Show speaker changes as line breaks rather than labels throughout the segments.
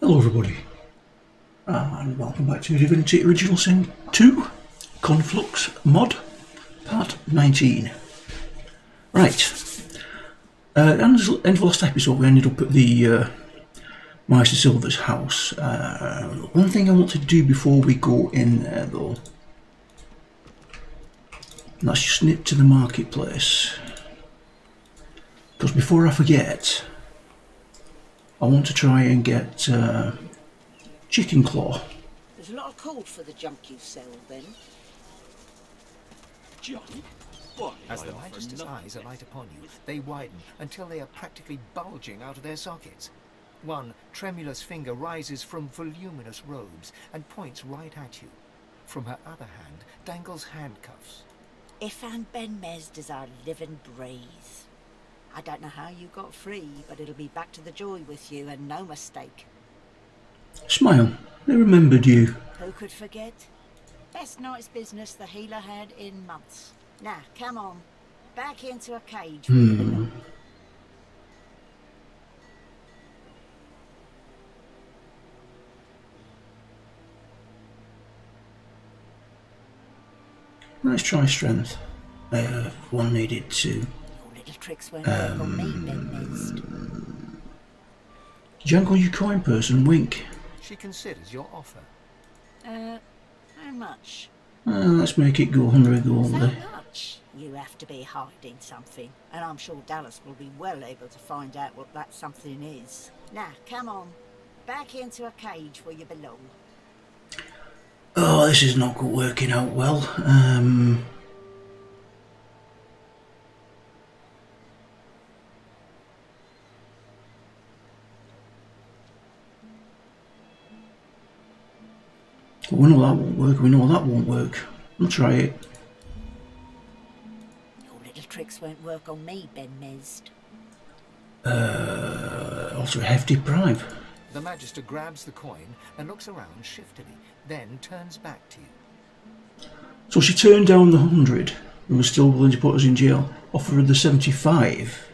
Hello everybody, and welcome back to Divinity Original Sin 2, Conflux mod, part 19. Right, end of last episode we ended up at the Meister Silver's house. One thing I want to do before we go in there though, let's just nip to the marketplace, because before I forget, I want to try and get chicken claw.
There's a lot of call for the junk you sell, then.
Junk? What?
As the Magister's eyes alight upon you, they widen until they are practically bulging out of their sockets. One tremulous finger rises from voluminous robes and points right at you. From her other hand dangles handcuffs.
Ifan Ben Mezd is our living breeze. I don't know how you got free, but it'll be back to the joy with you, and no mistake.
Smile, they remembered you.
Who could forget? Best night's business the healer had in months. Now, come on. Back into a cage.
Let's try strength. One needed to.
Little tricks won't work on me, Ben Mezd.
Jangle you coin person, wink.
She considers your offer.
How much?
Let's make it go 100 gold.
So much? You have to be hiding something, and I'm sure Dallas will be well able to find out what that something is. Now, come on. Back into a cage where you belong.
Oh, this is not working out well. We know that won't work, we know that won't work. I'll try it.
Your little tricks won't work on me, Ben Mezd.
Also a hefty bribe.
The Magister grabs the coin and looks around shiftily, then turns back to you.
So she turned down the 100 and was still willing to put us in jail. Offered her the 75.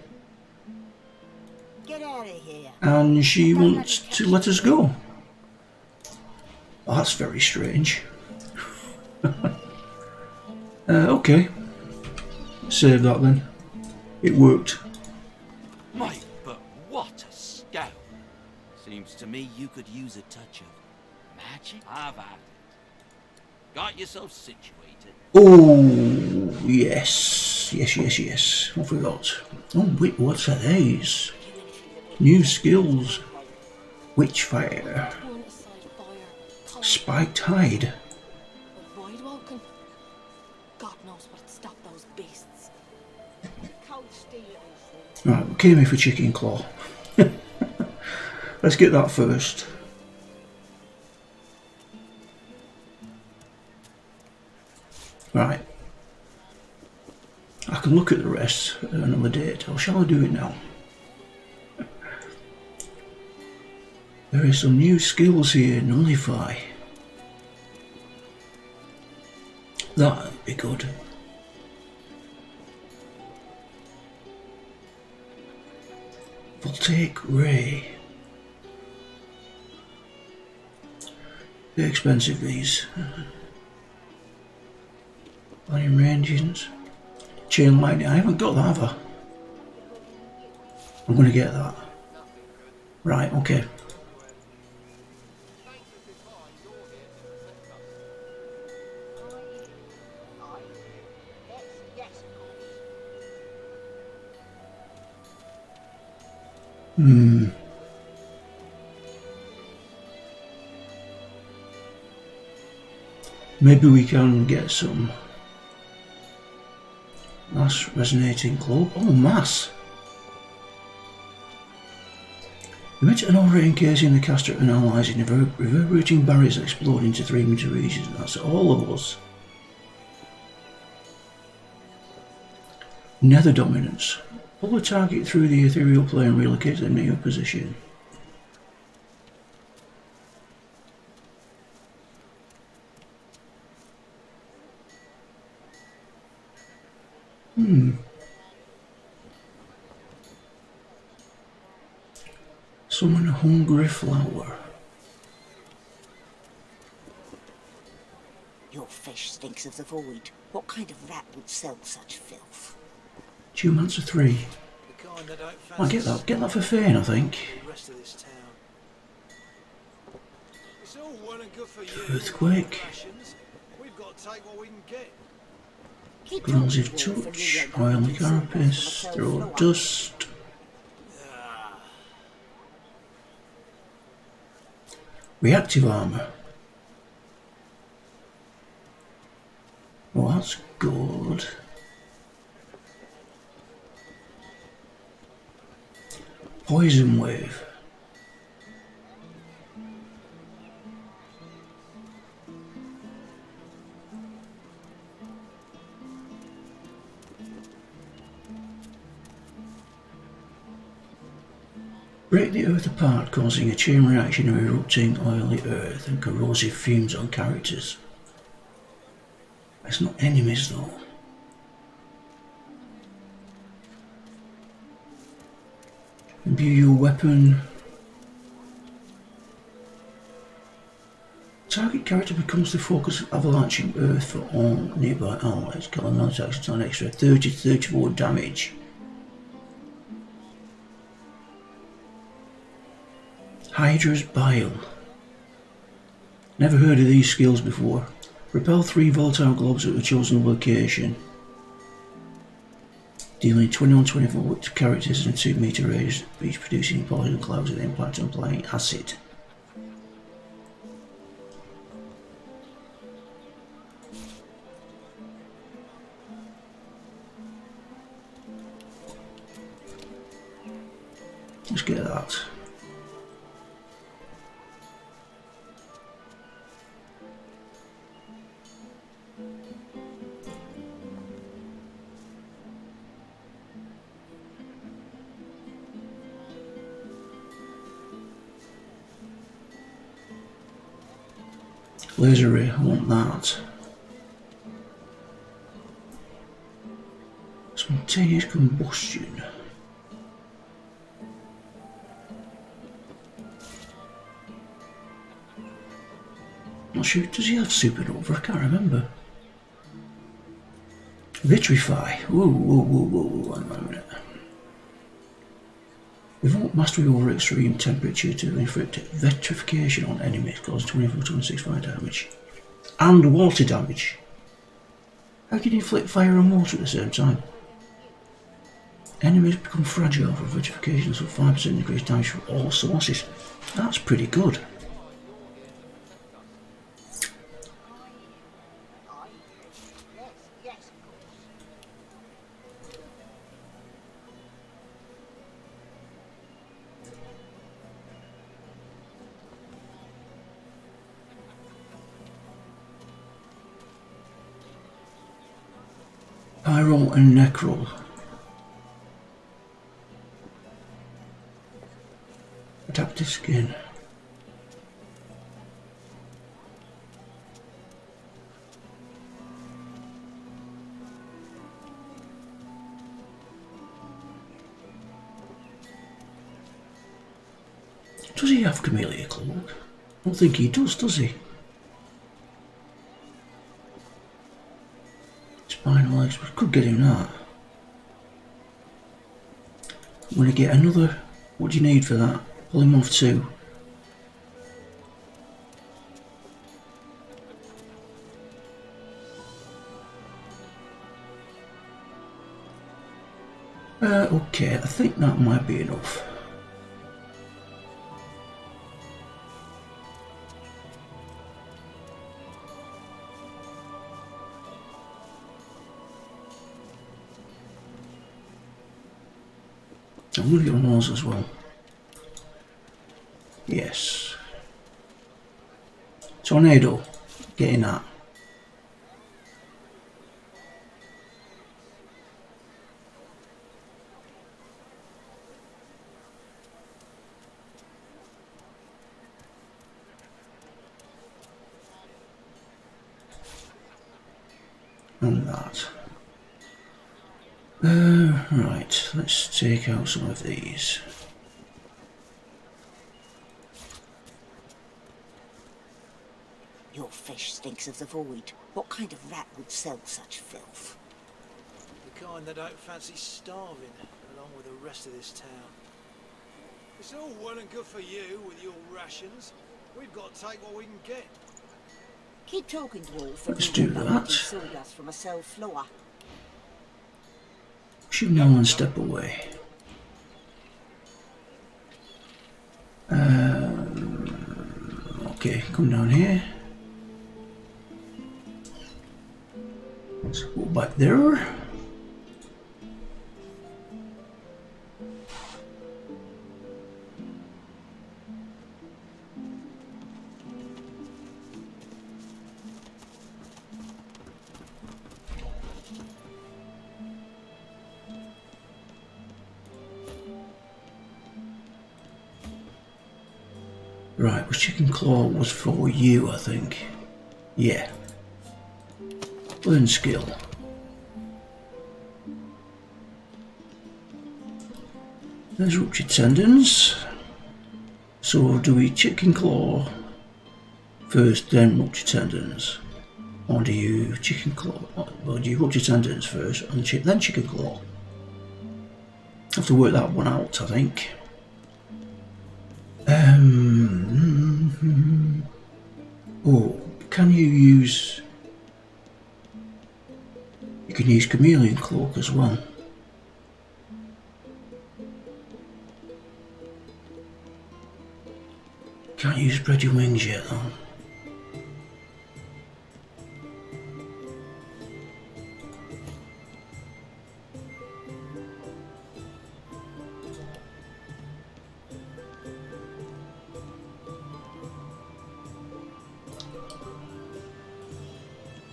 Get out of here.
And she wants to let us go. Well, that's very strange. Okay. Save that then. It worked.
Mate, but what a scout. Seems to me you could use a touch of magic. Have at it. Got yourself situated.
Oh, yes. Yes. What have we got? Oh, wait, what's that? These? New skills. Witchfire. Spiked hide.
Avoid walking. God knows what'd stop those beasts.
Cold steel.
Right, we came here for chicken claw. Let's get that first. Right. I can look at the rest at another date, or shall I do it now? There is some new skills here, nullify. That'd be good. Voltaic ray. They're expensive, these. Lion ranges. Chain lightning. I haven't got that, have I? I'm gonna get that. Right, okay. Maybe we can get some mass resonating club. Oh, mass! Emit an aura encasing the caster and analysing reverberating barriers that explode into 3-meter regions. That's all of us. Nether dominance. Pull the target through the ethereal plane and relocate them to your position. Summon a hungry flower.
flesh stinks of the void. What kind of rat would sell such filth?
Geomancer 3.
The kind that don't
I
fancy
get that for Fane, I think.
the rest of this town. It's all well and good for you.
Earthquake.
Rations. We've got to take what we can get.
Keep
Corrosive
talking, Wolf, and
touch,
you'll end up
oil and
eating some
carapace,
myself
throw
floor.
dust. Reactive armour. Oh, that's good. Poison wave. Break the earth apart, causing a chain reaction of erupting oily earth and corrosive fumes on characters. It's not enemies though. Imbue your weapon. Target character becomes the focus of avalanching earth for all nearby allies. Killing non-attacks on extra 30 to 34 damage. Hydra's Bile. Never heard of these skills before. Repel 3 volatile globs at a chosen location. Dealing 21-24 to characters in a 2 meter radius, each producing poison clouds with impact on applying acid. Let's get that. Laser ray, I want that. Spontaneous combustion. Not sure, does he have supernova? I can't remember. Vitrify. Whoa, hang on a minute. Evoke mastery over extreme temperature to inflict vitrification on enemies, causing 24-26 fire damage. And water damage. How can you inflict fire and water at the same time? Enemies become fragile for vitrification, so 5% increased damage from all sources. That's pretty good. Pyro and Necrol. Adaptive skin. Does he have Camellia Cloak? I don't think he does he? Spinal legs, we could get him that. I'm going to get another. What do you need for that? Polymorph 2. Okay, I think that might be enough. I'm going to get one of those as well. Yes. Tornado. Getting that. And that. Right, let's take out some of these.
Your fish stinks of the void. What kind of rat would sell such filth?
The kind that don't fancy starving, along with the rest of this town. It's all well and good for you with your rations. We've got to take what we can get.
Keep talking, dwarf, and
Let's
you'll
do
get
that.
back sawdust from a cell floor.
Shoot now and step away. Okay, come down here. Let's go back there. Right, well, chicken claw was for you, I think. Yeah. Learn skill. There's ruptured tendons. So do we chicken claw first, then ruptured tendons? Or do you chicken claw? Or do you ruptured tendons first and then chicken claw? Have to work that one out, I think. Oh, can you use... You can use chameleon cloak as well. Can't use spread your wings yet though.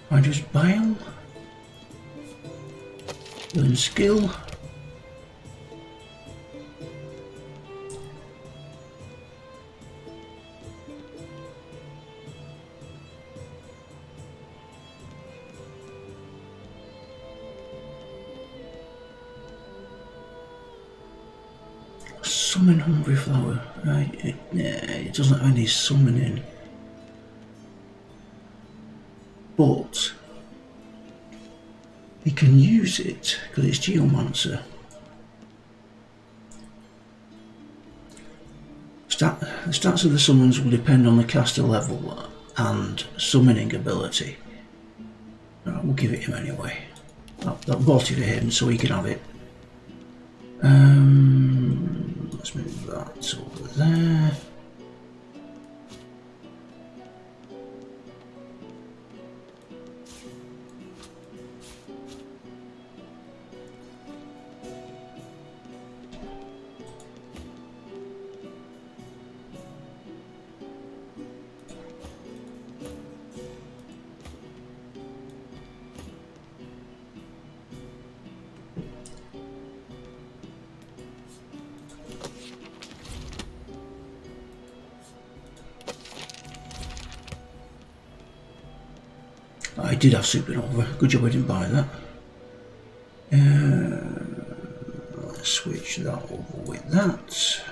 Hydra's Bile. Learn skill. Summon Hungry Flower. It doesn't have any summoning. But he can use it because it's Geomancer. The stats of the summons will depend on the caster level and summoning ability. Right, we'll give it him anyway. That bought it for him so he can have it. Let's move that over there. I did have Supernova. Good job I didn't buy that. Let's switch that over with that.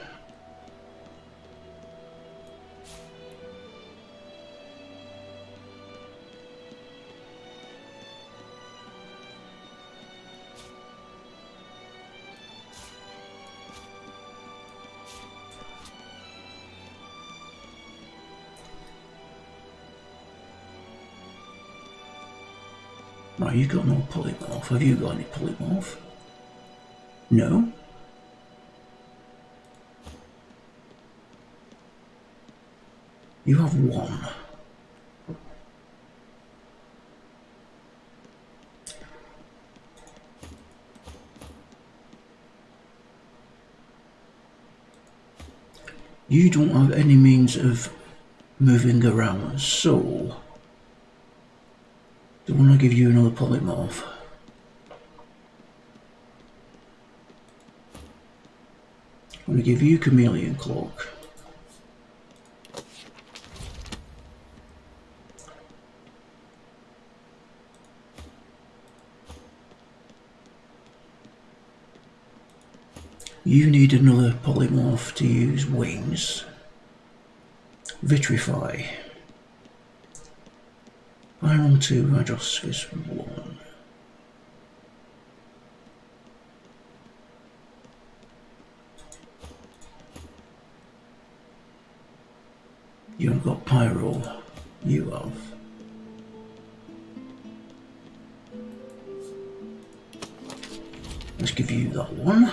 Right, you got no polymorph. Have you got any polymorph? No? You have one. You don't have any means of moving around, so do I want to give you another polymorph? I'm going to give you Chameleon Cloak. You need another polymorph to use wings. Vitrify. Iron 2, hydrosis 1. You haven't got pyro. You have. Let's give you that one.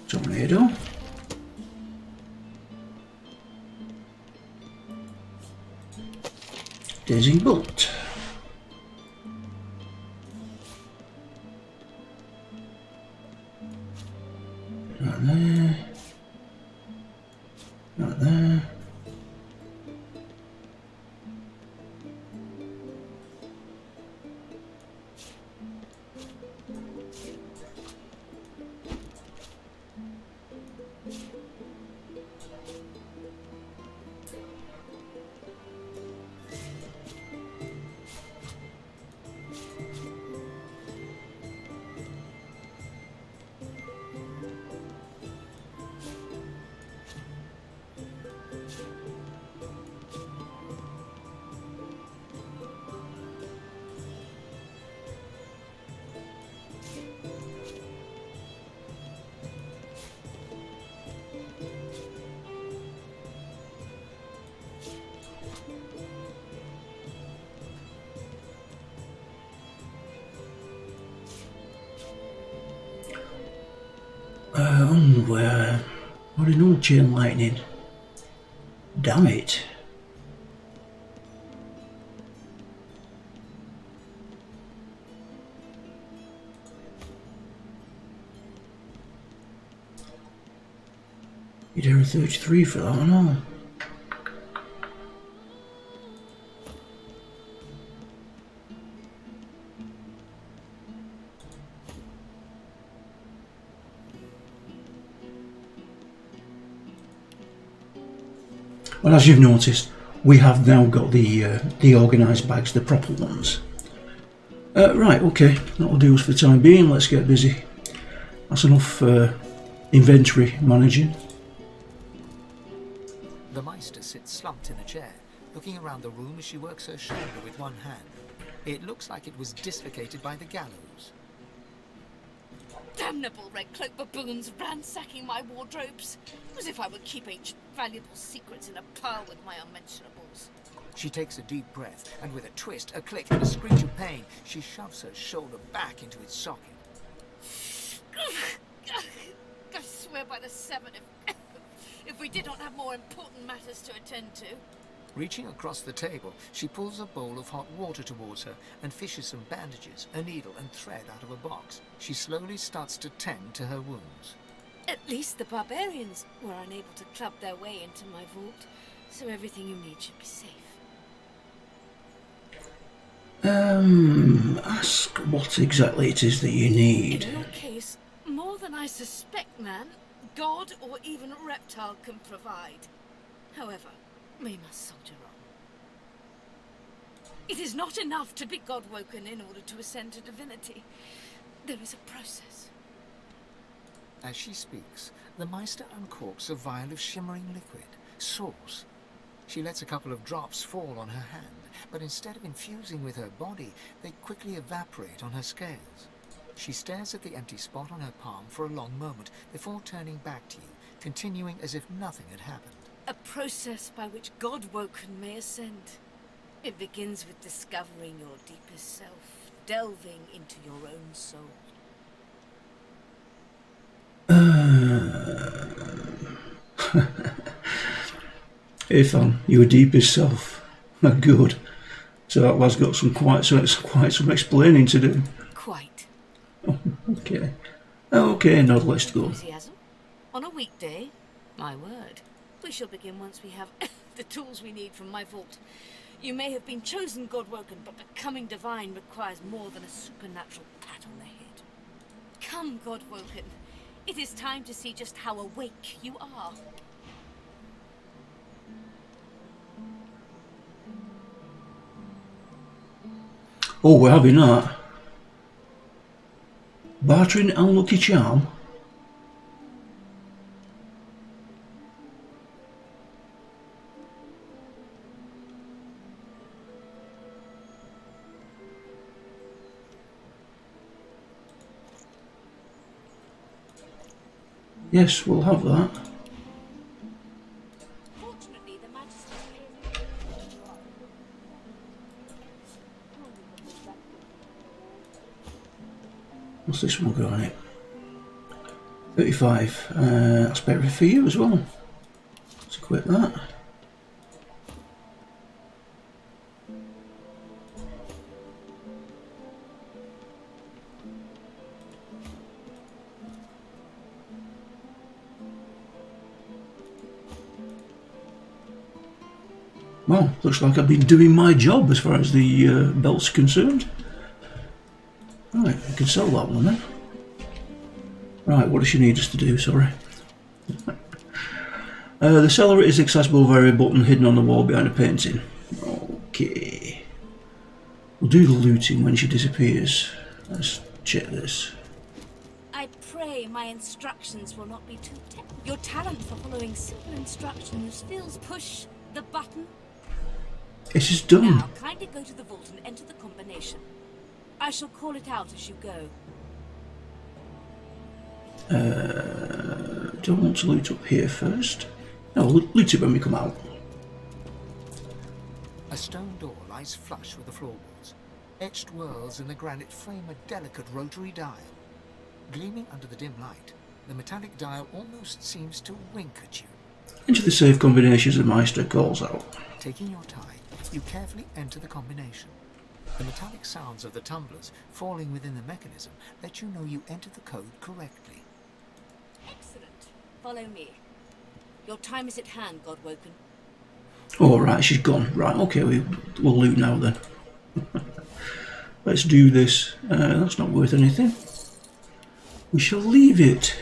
Tornado. Dizzy bolt. Right there. Right there. What an old chain lightning. Damn it. You'd have a 33 for that one, huh? Well, as you've noticed, we have now got the organised bags, the proper ones. Right, okay, that'll do us for the time being. Let's get busy. That's enough inventory managing.
The Meister sits slumped in a chair, looking around the room as she works her shoulder with one hand. It looks like it was dislocated by the gallows.
Damnable red cloak baboons ransacking my wardrobes, as if I were keeping valuable secrets in a pile with my unmentionables.
She takes a deep breath, and with a twist, a click, and a screech of pain, she shoves her shoulder back into its socket.
I swear by the seven, if we did not have more important matters to attend to.
Reaching across the table, she pulls a bowl of hot water towards her and fishes some bandages, a needle and thread out of a box. She slowly starts to tend to her wounds.
At least the barbarians were unable to club their way into my vault, so everything you need should be safe.
Ask what exactly it is that you need.
In your case, more than I suspect, man, God or even reptile can provide. However, we must soldier on. It is not enough to be God-woken in order to ascend to divinity. There is a process.
As she speaks, the Meister uncorks a vial of shimmering liquid, sauce. She lets a couple of drops fall on her hand, but instead of infusing with her body, they quickly evaporate on her scales. She stares at the empty spot on her palm for a long moment before turning back to you, continuing as if nothing had happened.
A process by which God-woken may ascend. It begins with discovering your deepest self, delving into your own soul.
Ethan, your deepest self. Good. So that lad's got quite some explaining to do.
Quite.
Oh, okay. Okay, now let's go.
Enthusiasm? On a weekday? My word. We shall begin once we have the tools we need from my vault. You may have been chosen God-woken, but becoming divine requires more than a supernatural pat on the head. Come, God-woken. It is time to see just how awake you are.
Oh, we're having that. Bartering unlucky charm. Yes, we'll have that.
Fortunately, the Majesty
What's this one got on it? 35. That's better for you as well. Let's equip that. Well, looks like I've been doing my job as far as the belt's concerned. Right, we can sell that one then. Right, what does she need us to do, sorry? The seller is accessible via a button hidden on the wall behind a painting. Okay. We'll do the looting when she disappears. Let's check this.
I pray my instructions will not be too Your talent for following simple instructions feels push the button.
It is done.
Now, kindly go to the vault and enter the combination. I shall call it out as you go.
Do I want to loot up here first? No, loot it when we come out.
A stone door lies flush with the floorboards. Etched whorls in the granite frame a delicate rotary dial. Gleaming under the dim light, the metallic dial almost seems to wink at you.
Enter the safe combinations the Meister calls out.
Taking your time, you carefully enter the combination. The metallic sounds of the tumblers falling within the mechanism let you know you entered the code correctly.
Excellent. Follow me. Your time is at hand, Godwoken.
Oh, right, she's gone. Right, okay, we'll loot now then. Let's do this. That's not worth anything. We shall leave it.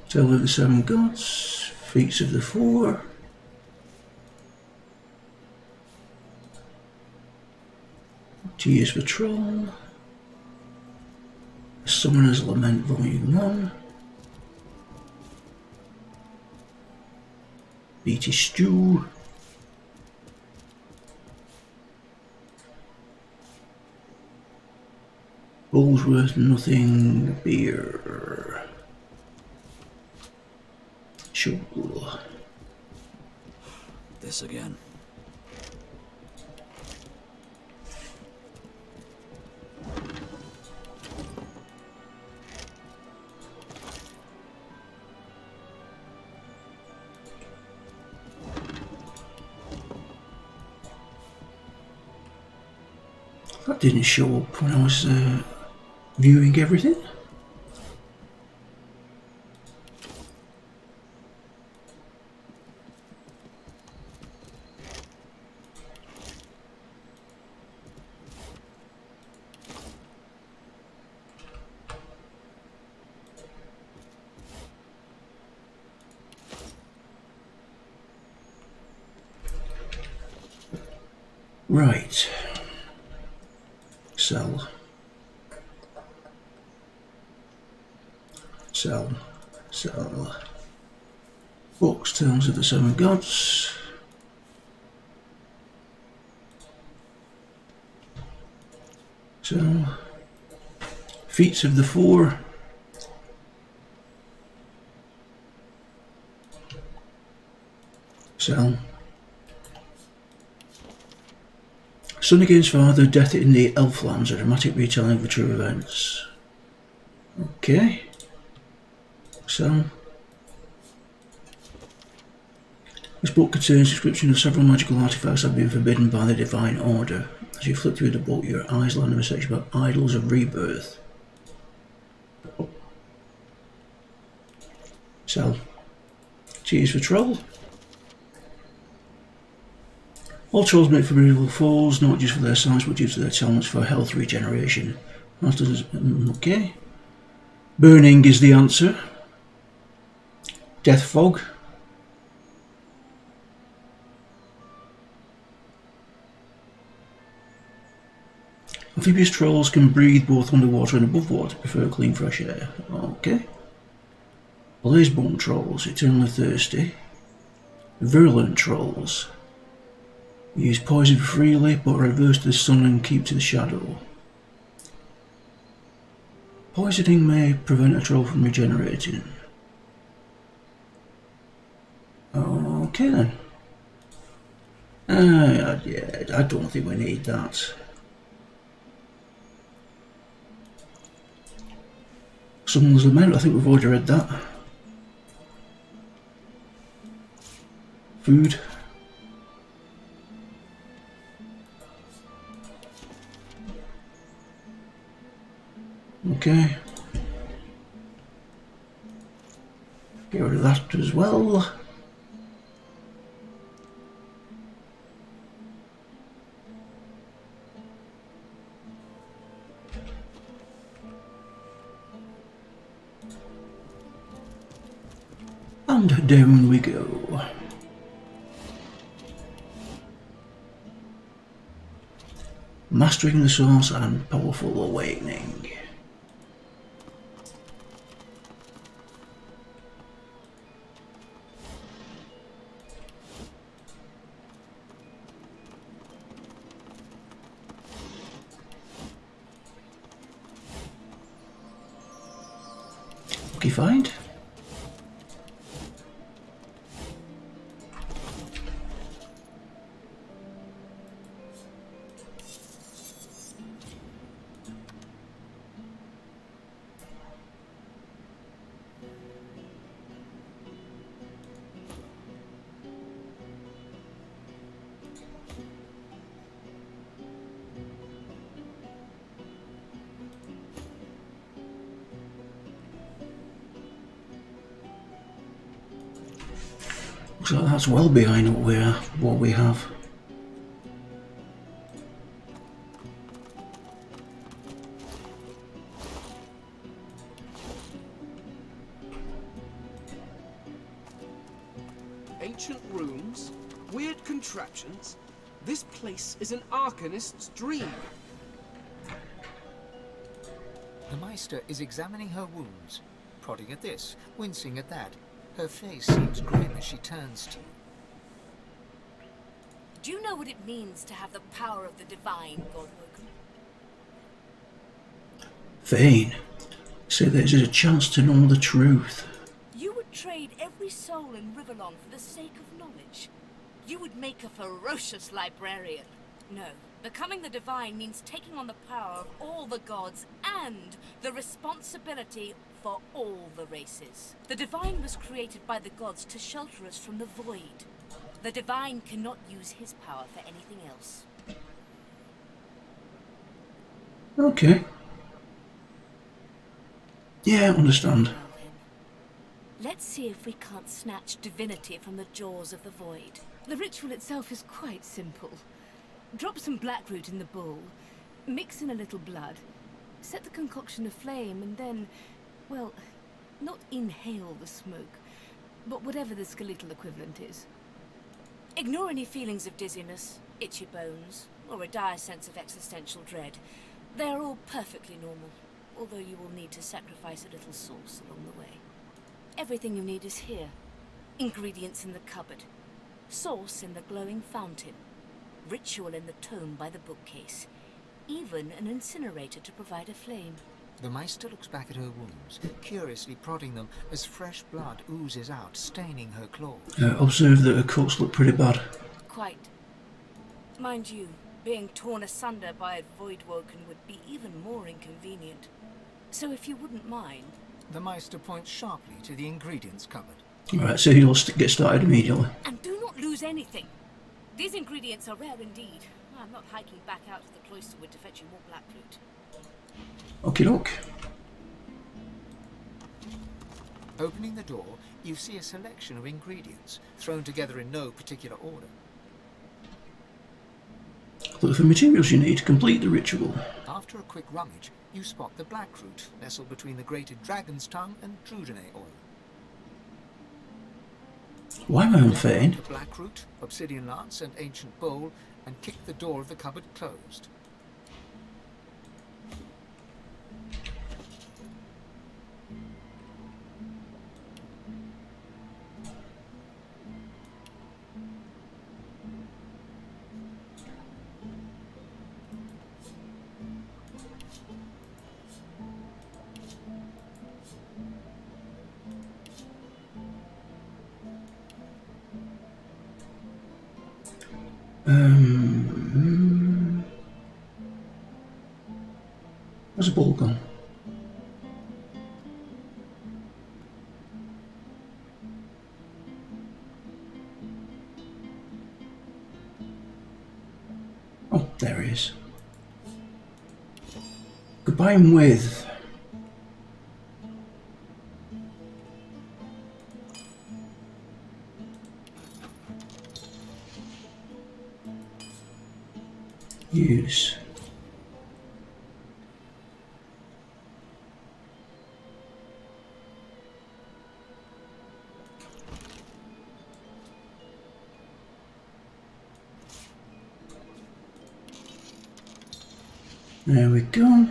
Tale of the Seven Gods, Feats of the Four. Tears for Troll. Summoner's Lament Volume 1. Beatty Stew. Bullsworth Nothing Beer. Sure.
This again.
That didn't show up when I was viewing everything. Right. Sell. Sell. Sell. Books, Tales of the Seven Gods. Sell. Feats of the Four. Sell. Son Against Father, Death in the Elflands, a dramatic retelling of the true events. Okay. So, this book contains a description of several magical artifacts that have been forbidden by the Divine Order. As you flip through the book, your eyes land on a section about idols of rebirth. So, Tears for Troll. All trolls make formidable foes, not just for their size, but due to their talents for health regeneration. Okay. Burning is the answer. Death fog. Amphibious trolls can breathe both underwater and above water, prefer clean fresh air. Okay. Blazebone trolls, eternally thirsty. Virulent trolls. Use poison freely, but reverse to the sun and keep to the shadow. Poisoning may prevent a troll from regenerating. Okay then. Yeah, I don't think we need that. Someone's Lament, I think we've already read that. Food. Okay. Get rid of that as well. And down we go. Mastering the source and powerful awakening. Okay, find. Looks like that's well behind what we have.
Ancient rooms, weird contraptions. This place is an Arcanist's dream.
The Meister is examining her wounds, prodding at this, wincing at that. Her face seems grim as she turns to you.
Do you know what it means to have the power of the divine, Godwoken?
Vane, say there's a chance to know the truth.
You would trade every soul in Riverlong for the sake of knowledge. You would make a ferocious librarian. No, becoming the divine means taking on the power of all the gods and the responsibility for all the races. The divine was created by the gods to shelter us from the void. The divine cannot use his power for anything else.
Okay. Yeah, I understand.
Well then, let's see if we can't snatch divinity from the jaws of the void. The ritual itself is quite simple. Drop some blackroot in the bowl, mix in a little blood, set the concoction aflame, and then, well, not inhale the smoke, but whatever the skeletal equivalent is. Ignore any feelings of dizziness, itchy bones, or a dire sense of existential dread. They are all perfectly normal, although you will need to sacrifice a little sauce along the way. Everything you need is here. Ingredients in the cupboard, sauce in the glowing fountain, ritual in the tome by the bookcase, even an incinerator to provide a flame.
The Meister looks back at her wounds, curiously prodding them as fresh blood oozes out, staining her claws.
Observe that her cuts look pretty bad.
Quite. Mind you, being torn asunder by a Voidwoken would be even more inconvenient. So if you wouldn't mind...
The Meister points sharply to the ingredients cupboard.
Alright, so he'll get started immediately.
And do not lose anything. These ingredients are rare indeed. I'm not hiking back out to the cloisterwood to fetch you more blackroot.
Okie doke.
Opening the door, you see a selection of ingredients, thrown together in no particular order.
Look for materials you need to complete the ritual.
After a quick rummage, you spot the blackroot nestled between the grated dragon's tongue and Drudene oil.
Why am I unfeigned?
The blackroot, obsidian lance, and ancient bowl, and kick the door of the cupboard closed.
Where's the ball gone? Oh, there he is. Goodbye and with. Use. There we go.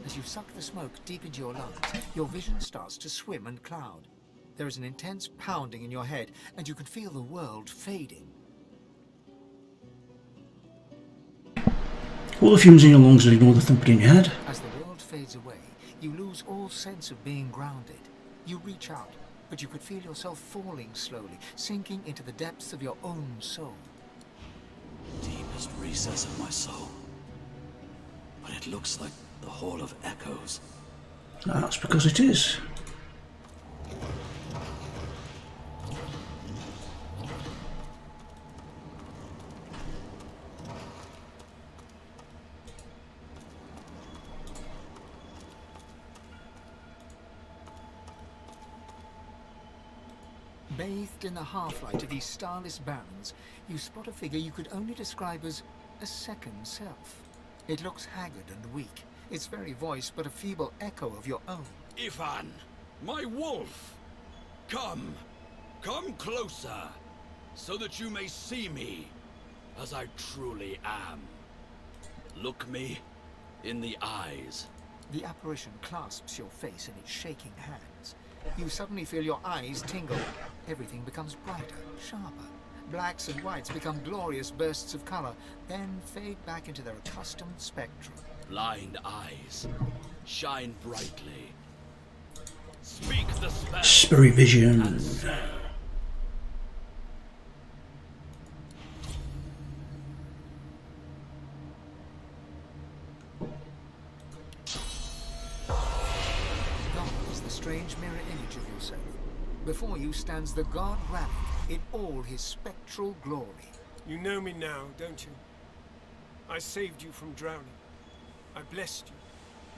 As you suck the smoke deep into your lungs, your vision starts to swim and cloud. There is an intense pounding in your head, and you can feel the world fading.
All the fumes in your lungs and ignore the thumping in your head.
As the world fades away, you lose all sense of being grounded. You reach out, but you could feel yourself falling slowly, sinking into the depths of your own soul.
Deepest recess of my soul. But it looks like the Hall of Echoes.
That's because it is.
Bathed in the half-light of these starless barrens, you spot a figure you could only describe as a second self. It looks haggard and weak, its very voice but a feeble echo of your own.
Ivan, my wolf! Come closer, so that you may see me as I truly am. Look me in the eyes.
The apparition clasps your face in its shaking hands. You suddenly feel your eyes tingle. Everything becomes brighter, sharper. Blacks and whites become glorious bursts of color, then fade back into their accustomed spectrum.
Blind eyes, shine brightly. Speak the spell.
Spirit vision.
And say,
God is the strange mirror image of yourself. Before you stands the god Rally in all his spectral glory.
You know me now, don't you? I saved you from drowning. I blessed you,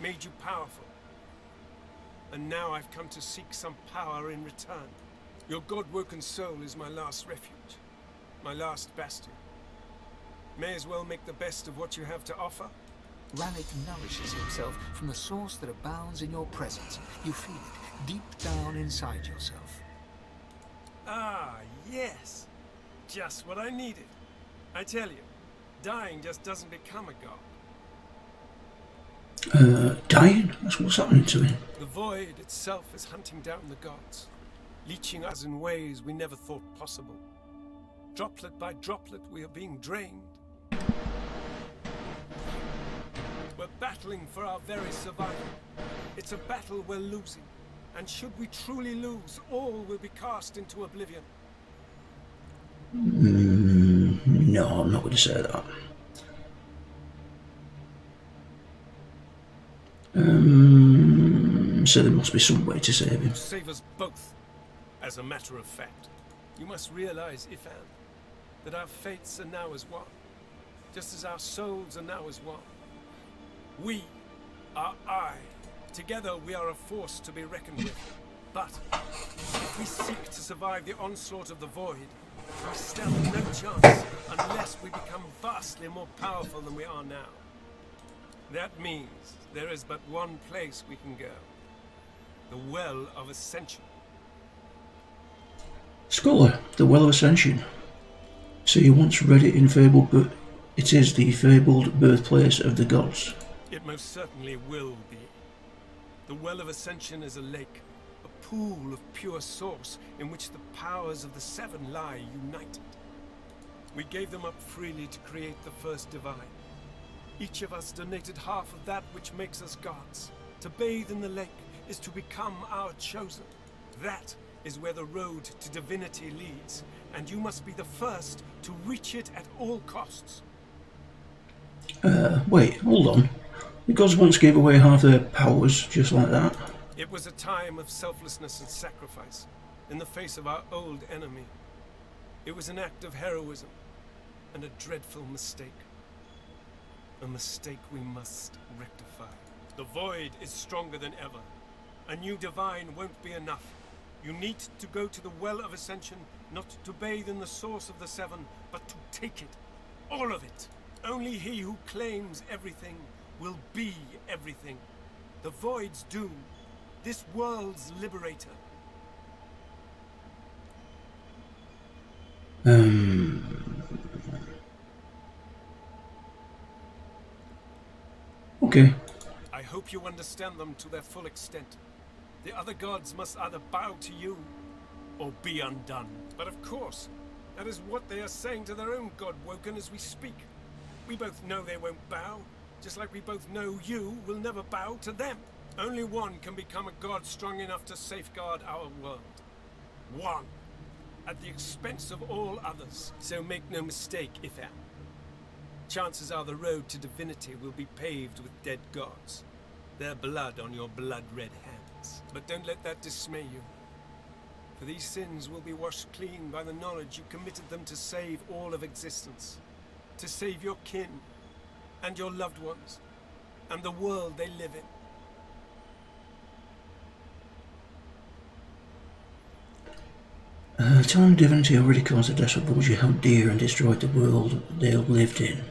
made you powerful. And now I've come to seek some power in return. Your god-woken soul is my last refuge, my last bastion. May as well make the best of what you have to offer.
Rannick nourishes himself from the source that abounds in your presence. You feel it deep down inside yourself.
Ah, yes. Just what I needed. I tell you, dying just doesn't become a god.
Dying? That's what's happening to him.
The void itself is hunting down the gods, leeching us in ways we never thought possible. Droplet by droplet, we are being drained. We're battling for our very survival. It's a battle we're losing. And should we truly lose, all will be cast into oblivion.
No, I'm not going to say that. so there must be some way to save him.
Save us both. As a matter of fact, you must realize, Ifan, that our fates are now as one, just as our souls are now as one. We are I. Together we are a force to be reckoned with. But if we seek to survive the onslaught of the Void, we stand no chance unless we become vastly more powerful than we are now. That means there is but one place we can go. The Well of Ascension.
Scholar, the Well of Ascension. So you once read it in fable, but it is the fabled birthplace of the gods.
It most certainly will be. The Well of Ascension is a lake, a pool of pure source in which the powers of the Seven lie united. We gave them up freely to create the first divine. Each of us donated half of that which makes us gods. To bathe in the lake is to become our chosen. That is where the road to divinity leads, and you must be the first to reach it at all costs.
Wait, hold on. The gods once gave away half their powers, just like that.
It was a time of selflessness and sacrifice, in the face of our old enemy. It was an act of heroism, and a dreadful mistake. A mistake we must rectify. The Void is stronger than ever. A new divine won't be enough. You need to go to the Well of Ascension, not to bathe in the source of the Seven, but to take it. All of it. Only he who claims everything will be everything. The Void's doom. This world's liberator.
Okay.
I hope you understand them to their full extent. The other gods must either bow to you, or be undone. But of course, that is what they are saying to their own god Woken as we speak. We both know they won't bow, just like we both know you will never bow to them. Only one can become a god strong enough to safeguard our world. One. At the expense of all others. So make no mistake, Ifan. Chances are the road to divinity will be paved with dead gods. Their blood on your blood-red hands. But don't let that dismay you. For these sins will be washed clean by the knowledge you committed them to save all of existence. To save your kin, and your loved ones, and the world they live in.
Telling Divinity already caused the death of those you held dear and destroyed the world they all lived in.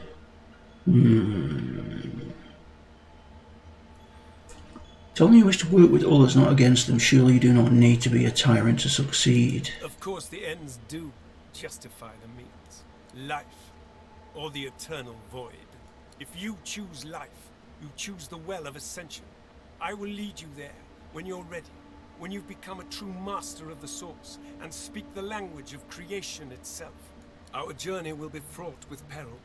Telling you wish to work with others, not against them. Surely you do not need to be a tyrant to succeed.
Of course the ends do justify the means. Life, or the eternal void. If you choose life, you choose the Well of Ascension. I will lead you there when you're ready. When you've become a true master of the Source and speak the language of creation itself. Our journey will be fraught with peril.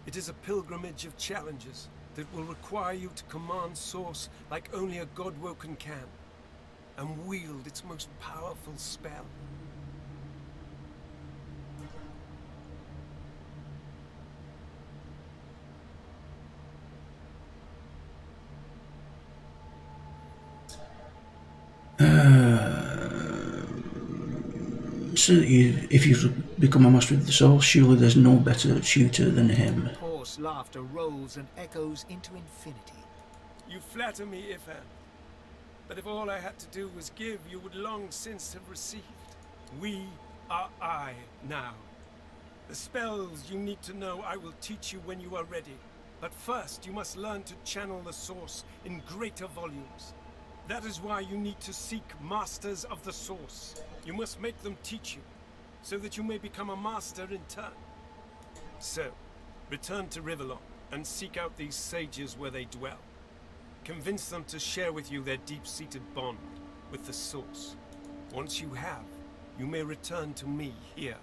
It is a pilgrimage of challenges that will require you to command Source like only a god Woken can, and wield its most powerful spell.
So if you've become a master of the Source, surely there's no better tutor than him.
Hoarse laughter rolls and echoes into infinity.
You flatter me, Ifan. But if all I had to do was give, you would long since have received. We are I now. The spells you need to know I will teach you when you are ready. But first you must learn to channel the Source in greater volumes. That is why you need to seek masters of the Source. You must make them teach you, so that you may become a master in turn. So, return to Rivellon and seek out these sages where they dwell. Convince them to share with you their deep-seated bond with the Source. Once you have, you may return to me here.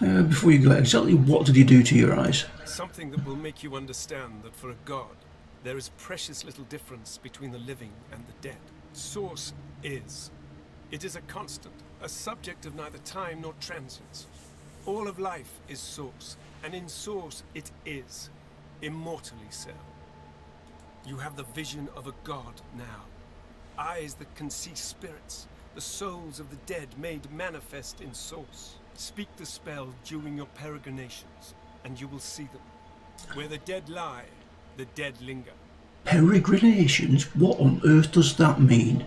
Before you go, exactly what did you do to your eyes?
Something that will make you understand that for a god, there is precious little difference between the living and the dead. Source is. It is a constant, a subject of neither time nor transience. All of life is Source, and in Source it is. Immortally so. You have the vision of a god now. Eyes that can see spirits, the souls of the dead made manifest in source. Speak the spell during your peregrinations, and you will see them. Where the dead lie, the dead linger.
Peregrinations? What on earth does that mean?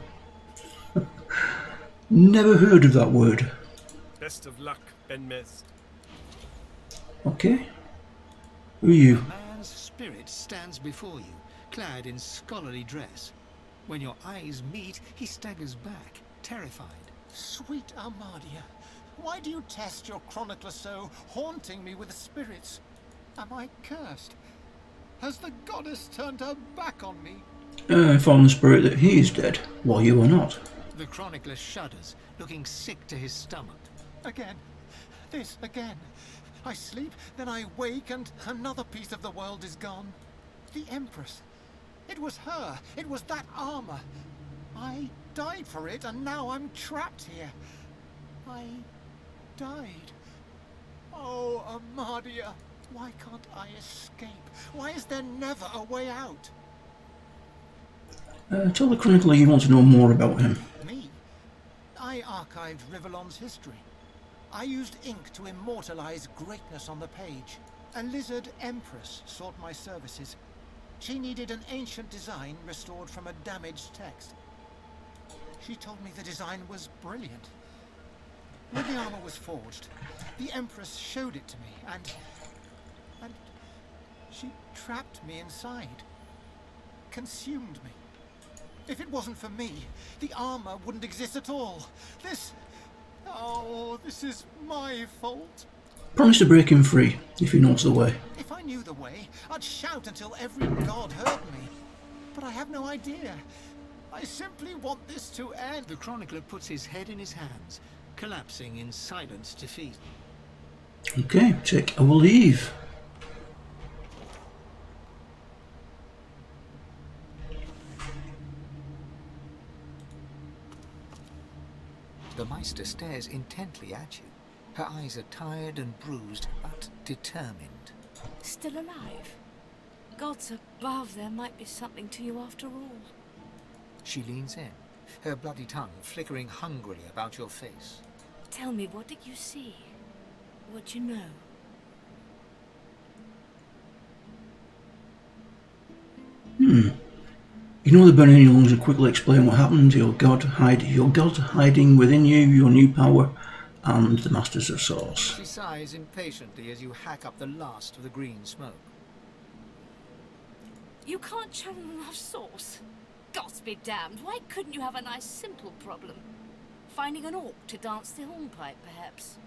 Never heard of that word.
Best of luck, Ben Mezd.
Okay. Who are you?
A man's spirit stands before you, clad in scholarly dress. When your eyes meet, he staggers back, terrified.
Sweet Armadia, why do you test your chronicler so, haunting me with spirits? Am I cursed? Has the goddess turned her back on me?
If on the spirit that he is dead, while you are not.
The chronicler shudders, looking sick to his stomach.
Again. This again. I sleep, then I wake, and another piece of the world is gone. The Empress. It was her. It was that armor. I died for it, and now I'm trapped here. I died. Oh, Armadia. Why can't I escape? Why is there never a way out?
Tell the chronicler you want to know more about him.
Me? I archived Rivellon's history. I used ink to immortalize greatness on the page. A lizard empress sought my services. She needed an ancient design restored from a damaged text. She told me the design was brilliant. When the armor was forged, the Empress showed it to me, and she trapped me inside. Consumed me. If it wasn't for me, the armor wouldn't exist at all. This is my fault.
Promise to break him free, if he knows the way.
If I knew the way, I'd shout until every god heard me. But I have no idea. I simply want this to end.
The chronicler puts his head in his hands, collapsing in silent defeat.
Okay, take our leave.
The Meister stares intently at you. Her eyes are tired and bruised, but determined.
Still alive? Gods above, there might be something to you after all.
She leans in, her bloody tongue flickering hungrily about your face.
Tell me, what did you see? What you know?
You know the burning lungs will quickly explain what happened. Your god hiding within you, your new power, and the Masters of Source.
She sighs impatiently as you hack up the last of the green smoke.
You can't channel enough source. Gods be damned, why couldn't you have a nice simple problem? Finding an orc to dance the hornpipe, perhaps?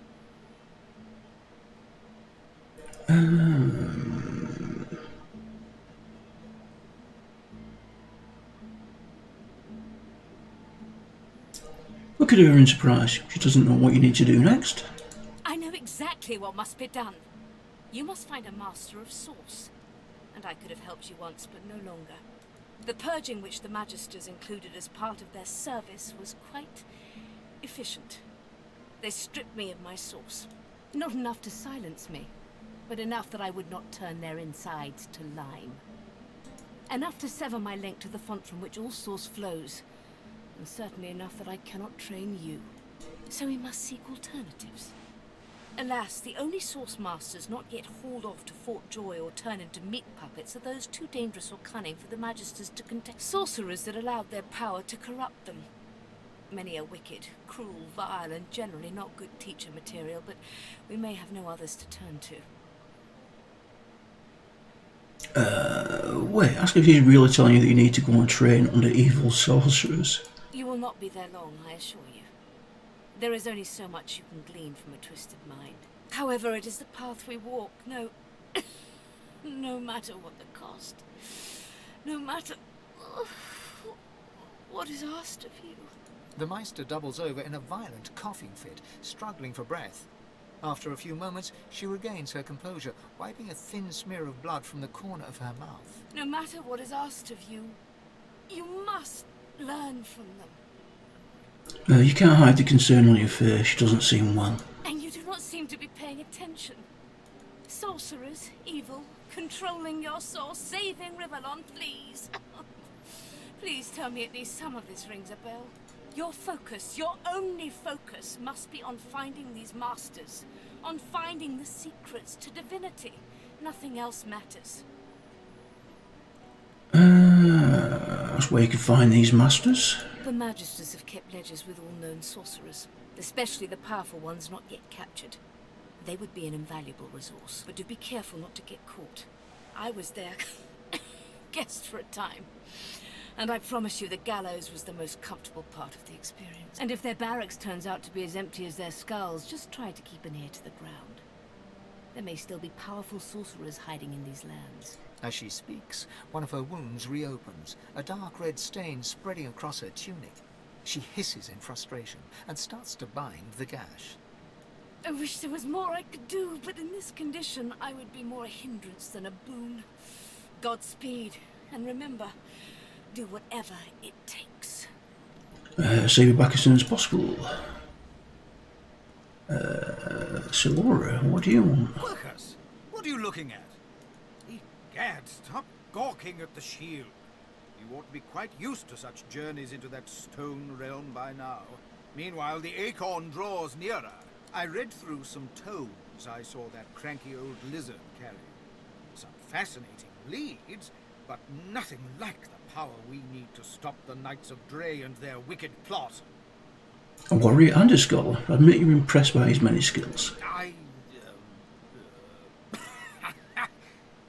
Look at her in surprise. She doesn't know what you need to do next.
I know exactly what must be done. You must find a Master of Source. And I could have helped you once, but no longer. The purging which the Magisters included as part of their service was quite efficient. They stripped me of my source. Not enough to silence me, but enough that I would not turn their insides to lime. Enough to sever my link to the font from which all source flows, and certainly enough that I cannot train you. So we must seek alternatives. Alas, the only source masters not yet hauled off to Fort Joy or turn into meat puppets are those too dangerous or cunning for the Magisters to contest. Sorcerers that allowed their power to corrupt them. Many are wicked, cruel, vile, and generally not good teacher material, but we may have no others to turn to.
Wait, ask if he's really telling you that you need to go and train under evil sorcerers.
You will not be there long, I assure you. There is only so much you can glean from a twisted mind. However, it is the path we walk, no matter what the cost. No matter what is asked of you.
The Meister doubles over in a violent coughing fit, struggling for breath. After a few moments, she regains her composure, wiping a thin smear of blood from the corner of her mouth.
No matter what is asked of you, you must learn from them.
You can't hide the concern on your face. She doesn't seem well.
And you do not seem to be paying attention. Sorcerers, evil, controlling your soul, saving Rivellon, please. Please tell me at least some of this rings a bell. Your focus, your only focus, must be on finding these masters, on finding the secrets to divinity. Nothing else matters.
That's where you can find these masters.
The Magisters have kept ledgers with all known sorcerers, especially the powerful ones not yet captured. They would be an invaluable resource, but do be careful not to get caught. I was their guest for a time, and I promise you the gallows was the most comfortable part of the experience. And if their barracks turns out to be as empty as their skulls, just try to keep an ear to the ground. There may still be powerful sorcerers hiding in these lands.
As she speaks, one of her wounds reopens, a dark red stain spreading across her tunic. She hisses in frustration and starts to bind the gash.
I wish there was more I could do, but in this condition, I would be more a hindrance than a boon. Godspeed, and remember, do whatever it takes.
Save you back as soon as possible. Silora, what do you want?
Workers, what are you looking at? Egad, stop gawking at the shield. You ought to be quite used to such journeys into that stone realm by now. Meanwhile, the acorn draws nearer. I read through some tomes I saw that cranky old lizard carry. Some fascinating leads, but nothing like the power we need to stop the Knights of Dre and their wicked plot.
A warrior and a scholar. I admit you're impressed by his many skills.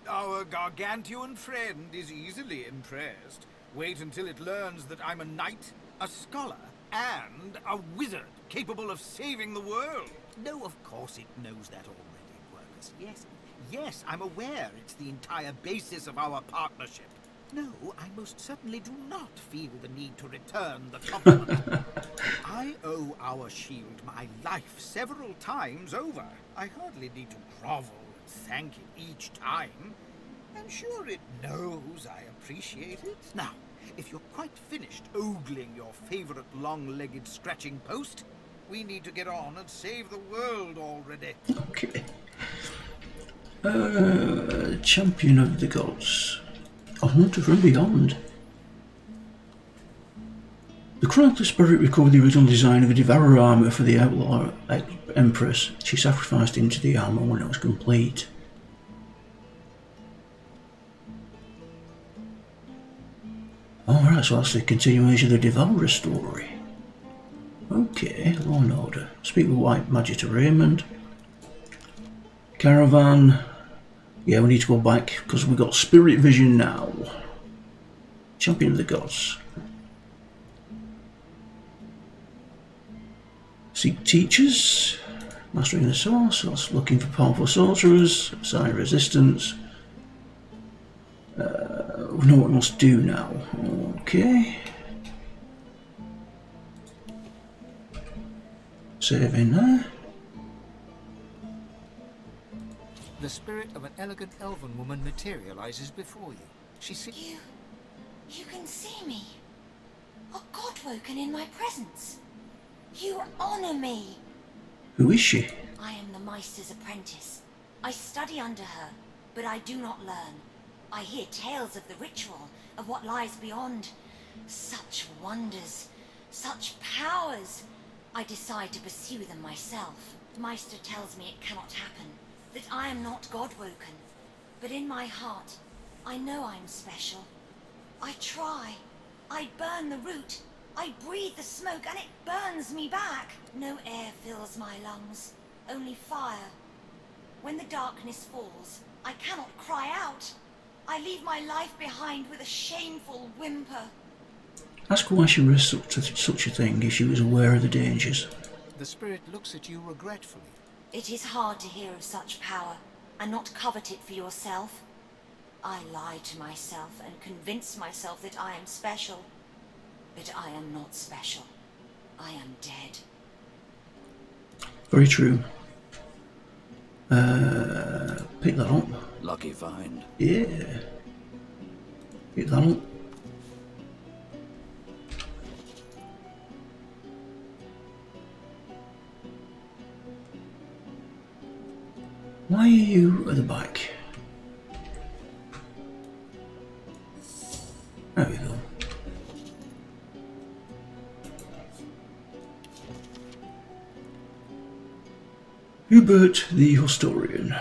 Our gargantuan friend is easily impressed. Wait until it learns that I'm a knight, a scholar, and a wizard capable of saving the world. No, of course it knows that already, Workers. Yes, I'm aware it's the entire basis of our partnership. No, I most certainly do not feel the need to return the compliment. I owe our shield my life several times over. I hardly need to grovel and thank it each time. I'm sure it knows I appreciate it. Now, if you're quite finished ogling your favorite long-legged scratching post, we need to get on and save the world already.
Okay. Champion of the Gods. A hunter from beyond. The Chronicler Spirit recovered the original design of the Devourer armor for the Outlaw Empress. She sacrificed into the armor when it was complete. Alright, so that's the continuation of the Devourer story. Okay, Law and Order. Speak with White Magister Raymond. Caravan. Yeah, we need to go back because we've got Spirit Vision now. Champion of the Gods. Seek Teachers. Mastering the Source. That's looking for powerful sorcerers. Assign resistance. We know what we must do now. Okay. Save in there.
The spirit of an elegant elven woman materializes before you. She sees
You can see me. A godwoken in my presence. You honor me.
Who is she?
I am the Meister's apprentice. I study under her, but I do not learn. I hear tales of the ritual, of what lies beyond. Such wonders, such powers. I decide to pursue them myself. Meister tells me it cannot happen, that I am not godwoken. But in my heart, I know I'm special. I try. I burn the root. I breathe the smoke and it burns me back. No air fills my lungs, only fire. When the darkness falls, I cannot cry out. I leave my life behind with a shameful whimper.
Ask why she risked such a thing if she was aware of the dangers.
the spirit looks at you regretfully.
It is hard to hear of such power and not covet it for yourself. I lie to myself and convince myself that I am special. But I am not special. I am dead.
Very true. Pick that up.
Lucky find.
Yeah. Pick that up. Why are you at the back? There we go. Hubert the Historian.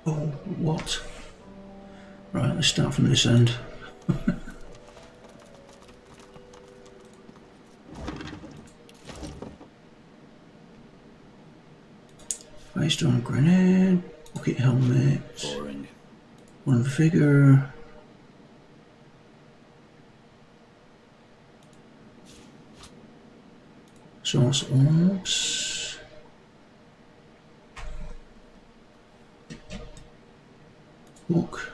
Oh, what? Right, let's start from this end. Firestorm grenade, bucket helmet,
Boring.
one figure. Source orbs. Book.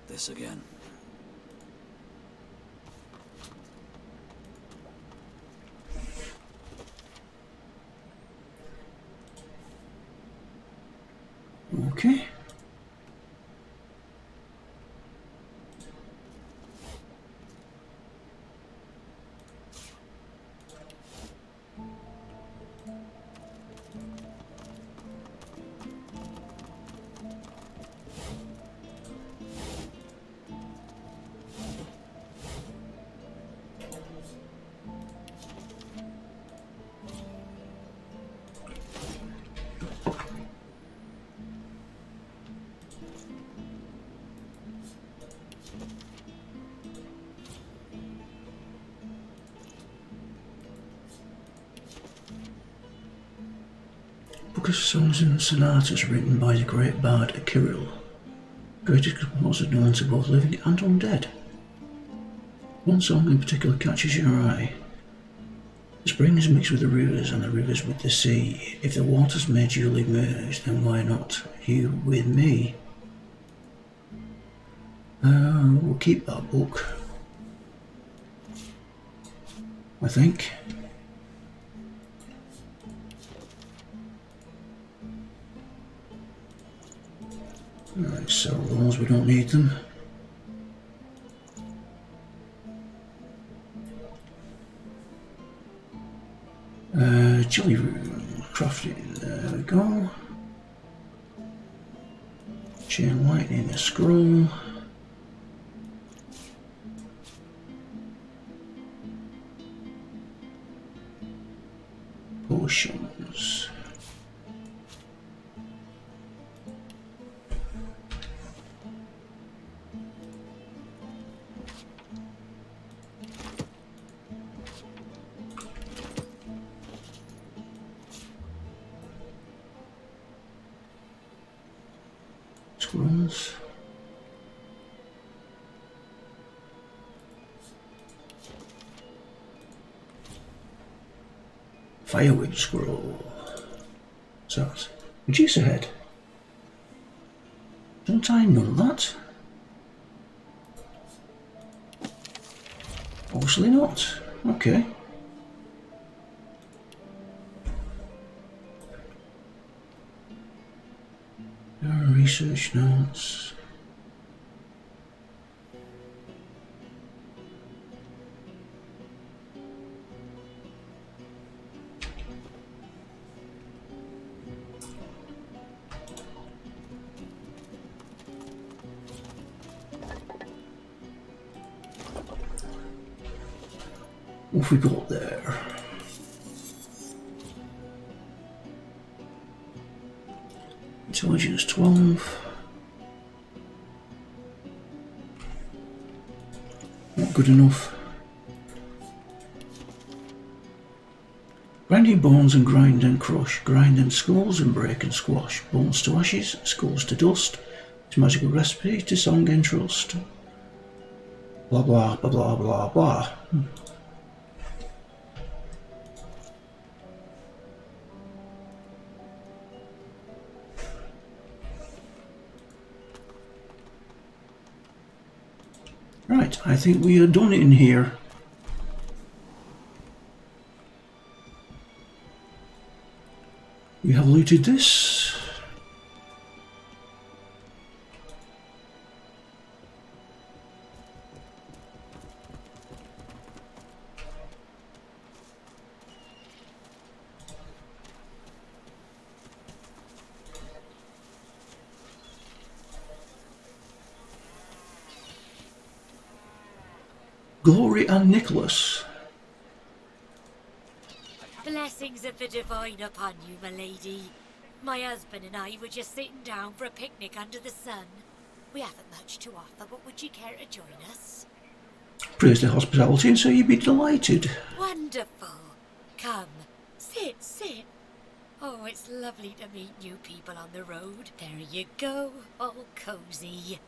This again.
Okay. Book of Songs and Sonatas written by the great bard Kirill, greatest composer known to both living and undead. One song in particular catches your eye. The springs mix with the rivers and the rivers with the sea. If the waters may duly merge, then why not you with me? We'll keep that book, I think. Alright, sell those, we don't need them. Chili room, crafting, there we go. Chain lightning, a scroll. Potions. Scrolls. Firewood scroll. So that's reduce ahead. Don't I know that? Obviously not. Okay. Research notes. What have we got there? Intelligence 12. Not good enough. Grinding bones and grind and crush, grinding skulls and break and squash, bones to ashes, skulls to dust, it's magical recipe to song and trust. Blah blah blah blah blah blah. Right, I think we are done in here. We have looted this. Glory and Nicholas.
Blessings of the divine upon you, my lady. My husband and I were just sitting down for a picnic under the sun. We haven't much to offer, but would you care to join us?
Praise their hospitality and so you'd be delighted.
Wonderful. Come, sit. Oh, it's lovely to meet new people on the road. There you go, all cozy.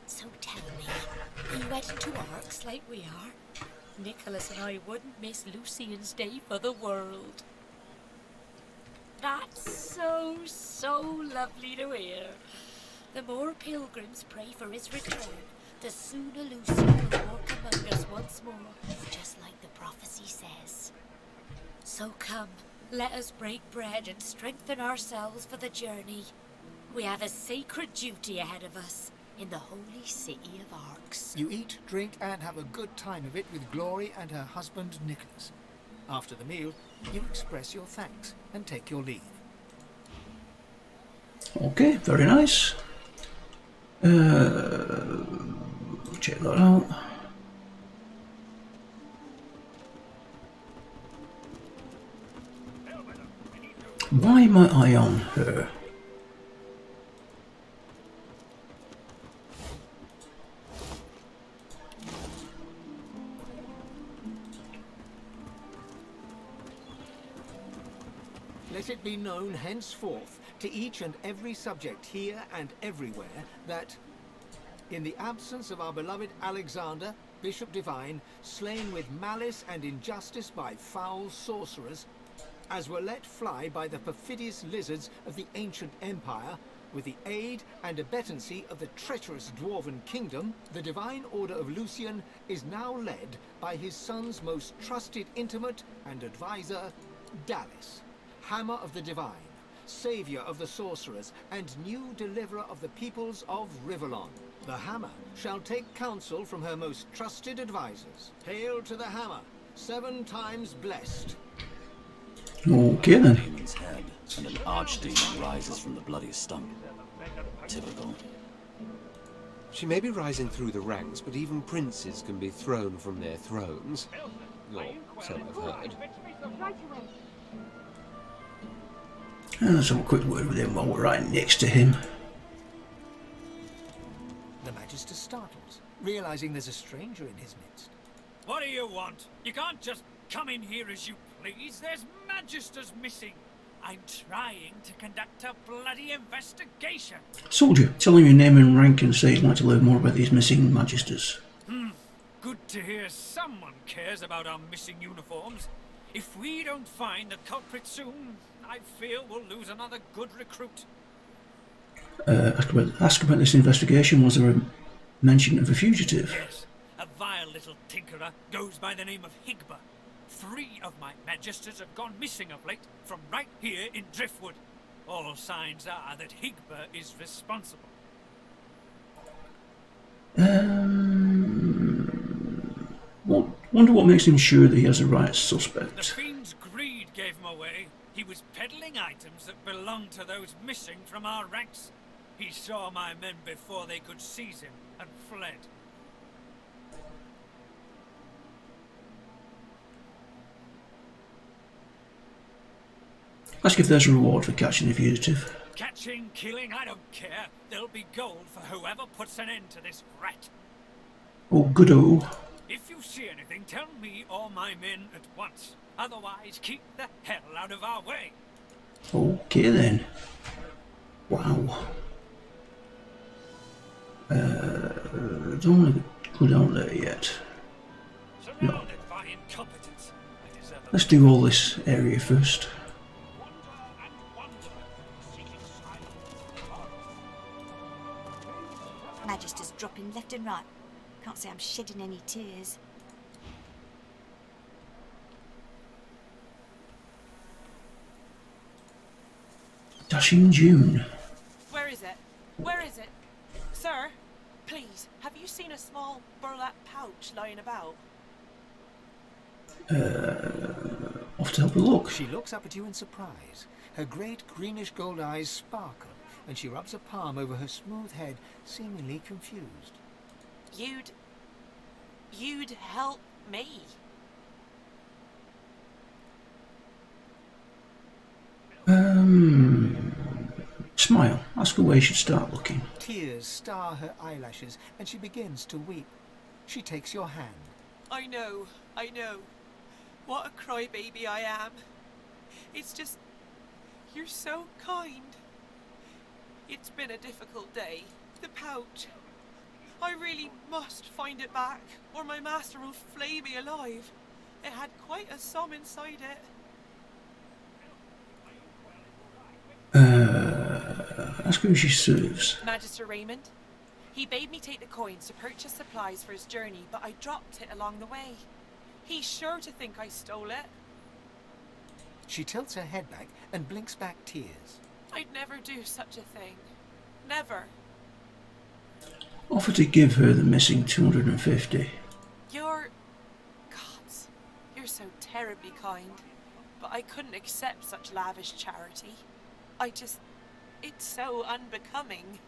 So tell me, are you heading to Orcs like we are? Nicholas and I wouldn't miss Lucian's Day for the world. That's so lovely to hear. The more pilgrims pray for his return, the sooner Lucian will walk among us once more, just like the prophecy says. So come, let us break bread and strengthen ourselves for the journey. We have a sacred duty ahead of us in the holy city of Arx.
You eat, drink, and have a good time of it with Glory and her husband Nicholas. After the meal, you express your thanks and take your leave.
Okay, very nice. Check that out. Why am I on her?
Let it be known henceforth to each and every subject here and everywhere that, in the absence of our beloved Alexander, Bishop Divine, slain with malice and injustice by foul sorcerers, as were let fly by the perfidious lizards of the ancient empire, with the aid and abettancy of the treacherous dwarven kingdom, the Divine Order of Lucian is now led by his son's most trusted intimate and advisor, Dallas, Hammer of the Divine, Saviour of the Sorcerers, and new Deliverer of the peoples of Rivellon. The Hammer shall take counsel from her most trusted advisors. Hail to the Hammer, 7 times blessed.
Okay then.
A demon's head, and an archdemon rises from the bloody stump. Typical.
She may be rising through the ranks, but even princes can be thrown from their thrones. Or so I've heard.
Let's have a quick word with him while we're right next to him.
The Magister startles, realizing there's a stranger in his midst.
What do you want? You can't just come in here as you please. There's Magisters missing. I'm trying to conduct a bloody investigation.
Soldier, tell him your name and rank and say you'd like to learn more about these missing Magisters.
Good to hear someone cares about our missing uniforms. If we don't find the culprit soon, I fear we'll lose another good recruit.
Ask about this investigation. Was there a mention of a fugitive?
Yes, a vile little tinkerer goes by the name of Hygba. 3 of my Magisters have gone missing of late from right here in Driftwood. All signs are that Hygba is responsible.
Wonder what makes him sure that he has the right suspect.
The fiend's greed gave him away. He was peddling items that belonged to those missing from our ranks. He saw my men before they could seize him and fled.
Ask if there's a reward for catching a fugitive.
Catching, killing, I don't care. There'll be gold for whoever puts an end to this rat.
Oh, good-o.
If you
see anything, tell me or my men at once. Otherwise, keep the hell out of our way.
Okay then. Wow. Don't want to go down there yet. No.
By incompetence, I deserve a
Let's do all this area first.
Magister's dropping left and right. Can't say I'm shedding any tears.
Dashing June.
Where is it? Where is it? Sir, please, have you seen a small burlap pouch lying about?
Off to have a look.
She looks up at you in surprise. Her great greenish gold eyes sparkle, and she rubs a palm over her smooth head, seemingly confused.
You'd help me.
Smile. Ask her where she should start looking.
Tears star her eyelashes, and she begins to weep. She takes your hand.
I know. What a crybaby I am. It's just, you're so kind. It's been a difficult day. The pouch. I really must find it back, or my master will flay me alive. It had quite a sum inside it.
Ask her who she serves.
Magister Raymond. He bade me take the coins to purchase supplies for his journey, but I dropped it along the way. He's sure to think I stole it.
She tilts her head back and blinks back tears.
I'd never do such a thing. Never.
Offer to give her the missing 250.
You're so terribly kind. But I couldn't accept such lavish charity. It's so unbecoming.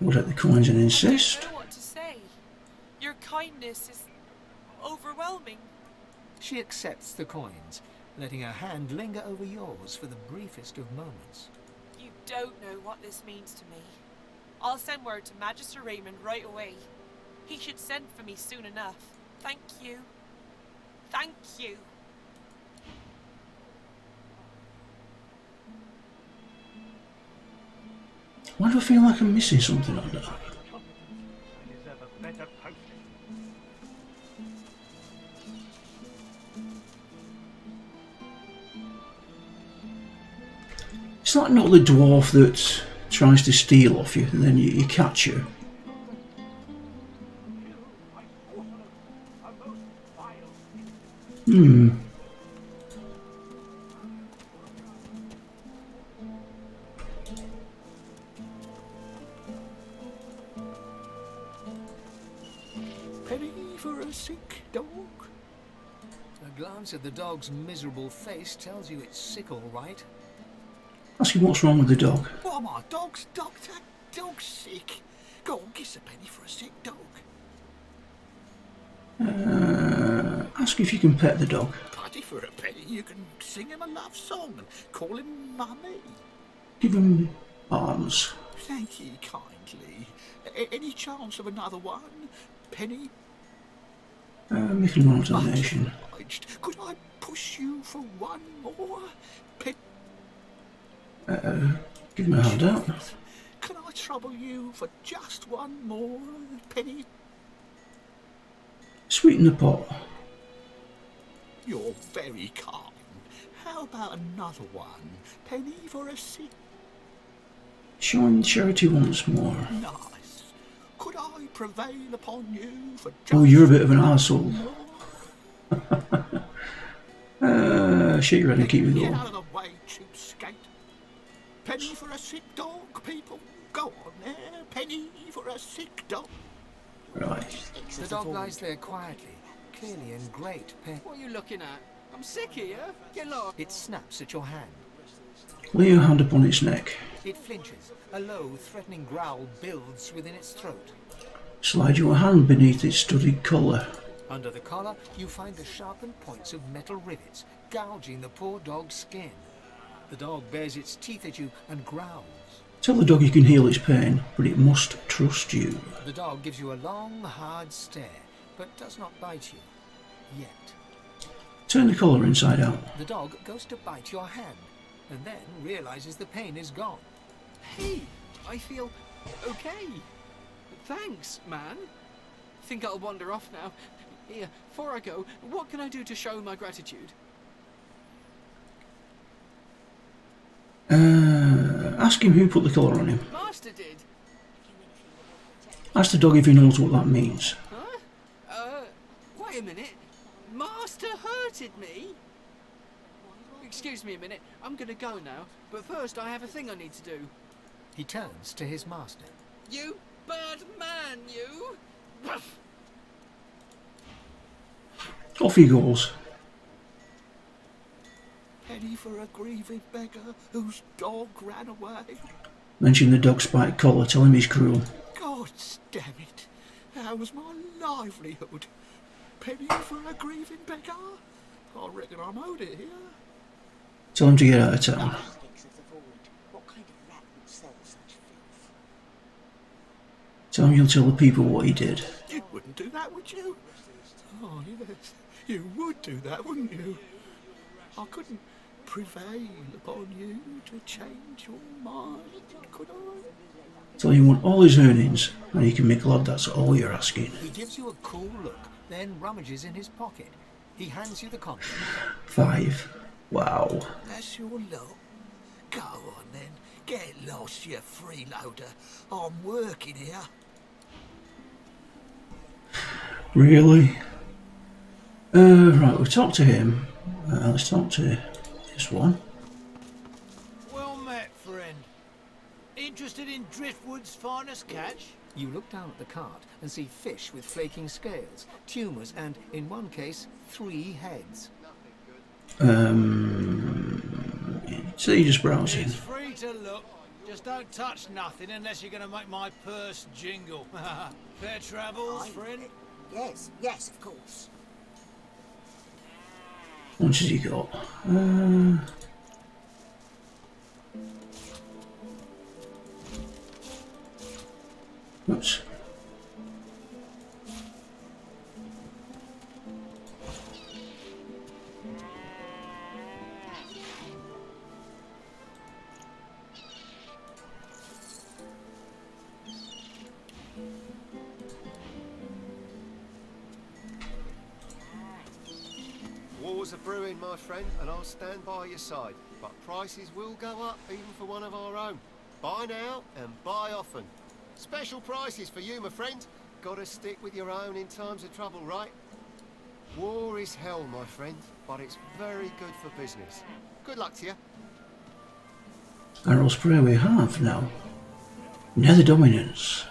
We'll take the coins and
I
insist.
don't know what to say. Your kindness is overwhelming.
She accepts the coins, letting her hand linger over yours for the briefest of moments.
You don't know what this means to me. I'll send word to Magister Raymond right away. He should send for me soon enough. Thank you. Thank you.
Why do I feel like I'm missing something on that? It's like not the dwarf that tries to steal off you and then you catch her.
Penny for a sick dog? A glance at the dog's miserable face tells you it's sick all right.
Ask him what's wrong with the dog.
What am I, dog's doctor? Dog's sick. Go on, kiss a penny for a sick dog.
Ask if you can pet the dog.
Putty for a penny, you can sing him a love song and call him Mummy.
Give him arms.
Thank ye kindly. Any chance of another one? Penny?
Make an donation.
Could I push you for one more?
Give him a hand out.
Can I trouble you for just one more, Penny?
Sweeten the pot.
You're very kind. How about another one? Penny for a sick.
Showing charity once more.
Nice. Could I prevail upon you for just...
Oh, you're a bit of an arsehole. Shake your head and keep it
Get
going.
out of the way, cheapskate. Penny for a sick dog, people. Go on there. Penny for a sick dog.
Right.
The dog lies there quietly, clearly in great pain.
What are you looking at? I'm sick here. Get lost.
It snaps at your hand.
Lay your hand upon its neck.
It flinches. A low, threatening growl builds within its throat.
Slide your hand beneath its studded collar.
Under the collar, you find the sharpened points of metal rivets, gouging the poor dog's skin. The dog bares its teeth at you and growls.
Tell the dog you can heal its pain, but it must trust you.
The dog gives you a long, hard stare, but does not bite you. Yet.
Turn the collar inside out.
The dog goes to bite your hand, and then realizes the pain is gone.
Hey, I feel okay. Thanks, man. Think I'll wander off now. Here, before I go, what can I do to show my gratitude?
Ask him who put the collar on him.
Master did.
Ask the dog if he knows what that means.
Huh? Wait a minute. Master hurted me? Excuse me a minute. I'm gonna go now, but first I have a thing I need to do.
He turns to his master.
You bad man, you!
Off he goes.
Penny for a grieving beggar whose dog ran away.
Mention the dog spike collar, tell him he's cruel.
God damn it. That was my livelihood. Penny for a grieving beggar? I reckon I'm owed it here.
Tell him to get out of town.
What kind of rat would sell such filth?
Tell him you'll tell the people what he did.
You wouldn't do that, would you? Oh, yes. You would do that, wouldn't you? I couldn't prevail upon you to change your mind, could I?
Tell him you want all his earnings, and he can make love, that's all you're asking.
He gives you a cool look, then rummages in his pocket. He hands you the contract.
5. Wow.
That's your lot. Go on then. Get lost, you freeloader. I'm working here.
Really? Right, we'll talk to him. Let's talk to this one.
Well met, friend. Interested in Driftwood's finest catch?
You look down at the cart and see fish with flaking scales, tumours and, in one case, 3 heads.
So you're just browsing.
It's free to look. Just don't touch nothing unless you're going to make my purse jingle. Fair travels, friend?
Yes, yes, of course.
What has he got? Oops.
Wars are brewing, my friend, and I'll stand by your side. But prices will go up, even for one of our own. Buy now and buy often. Special prices for you, my friend. Gotta stick with your own in times of trouble, right? War is hell, my friend, but it's very good for business. Good luck to you.
Arrow spray we have now. Nether dominance.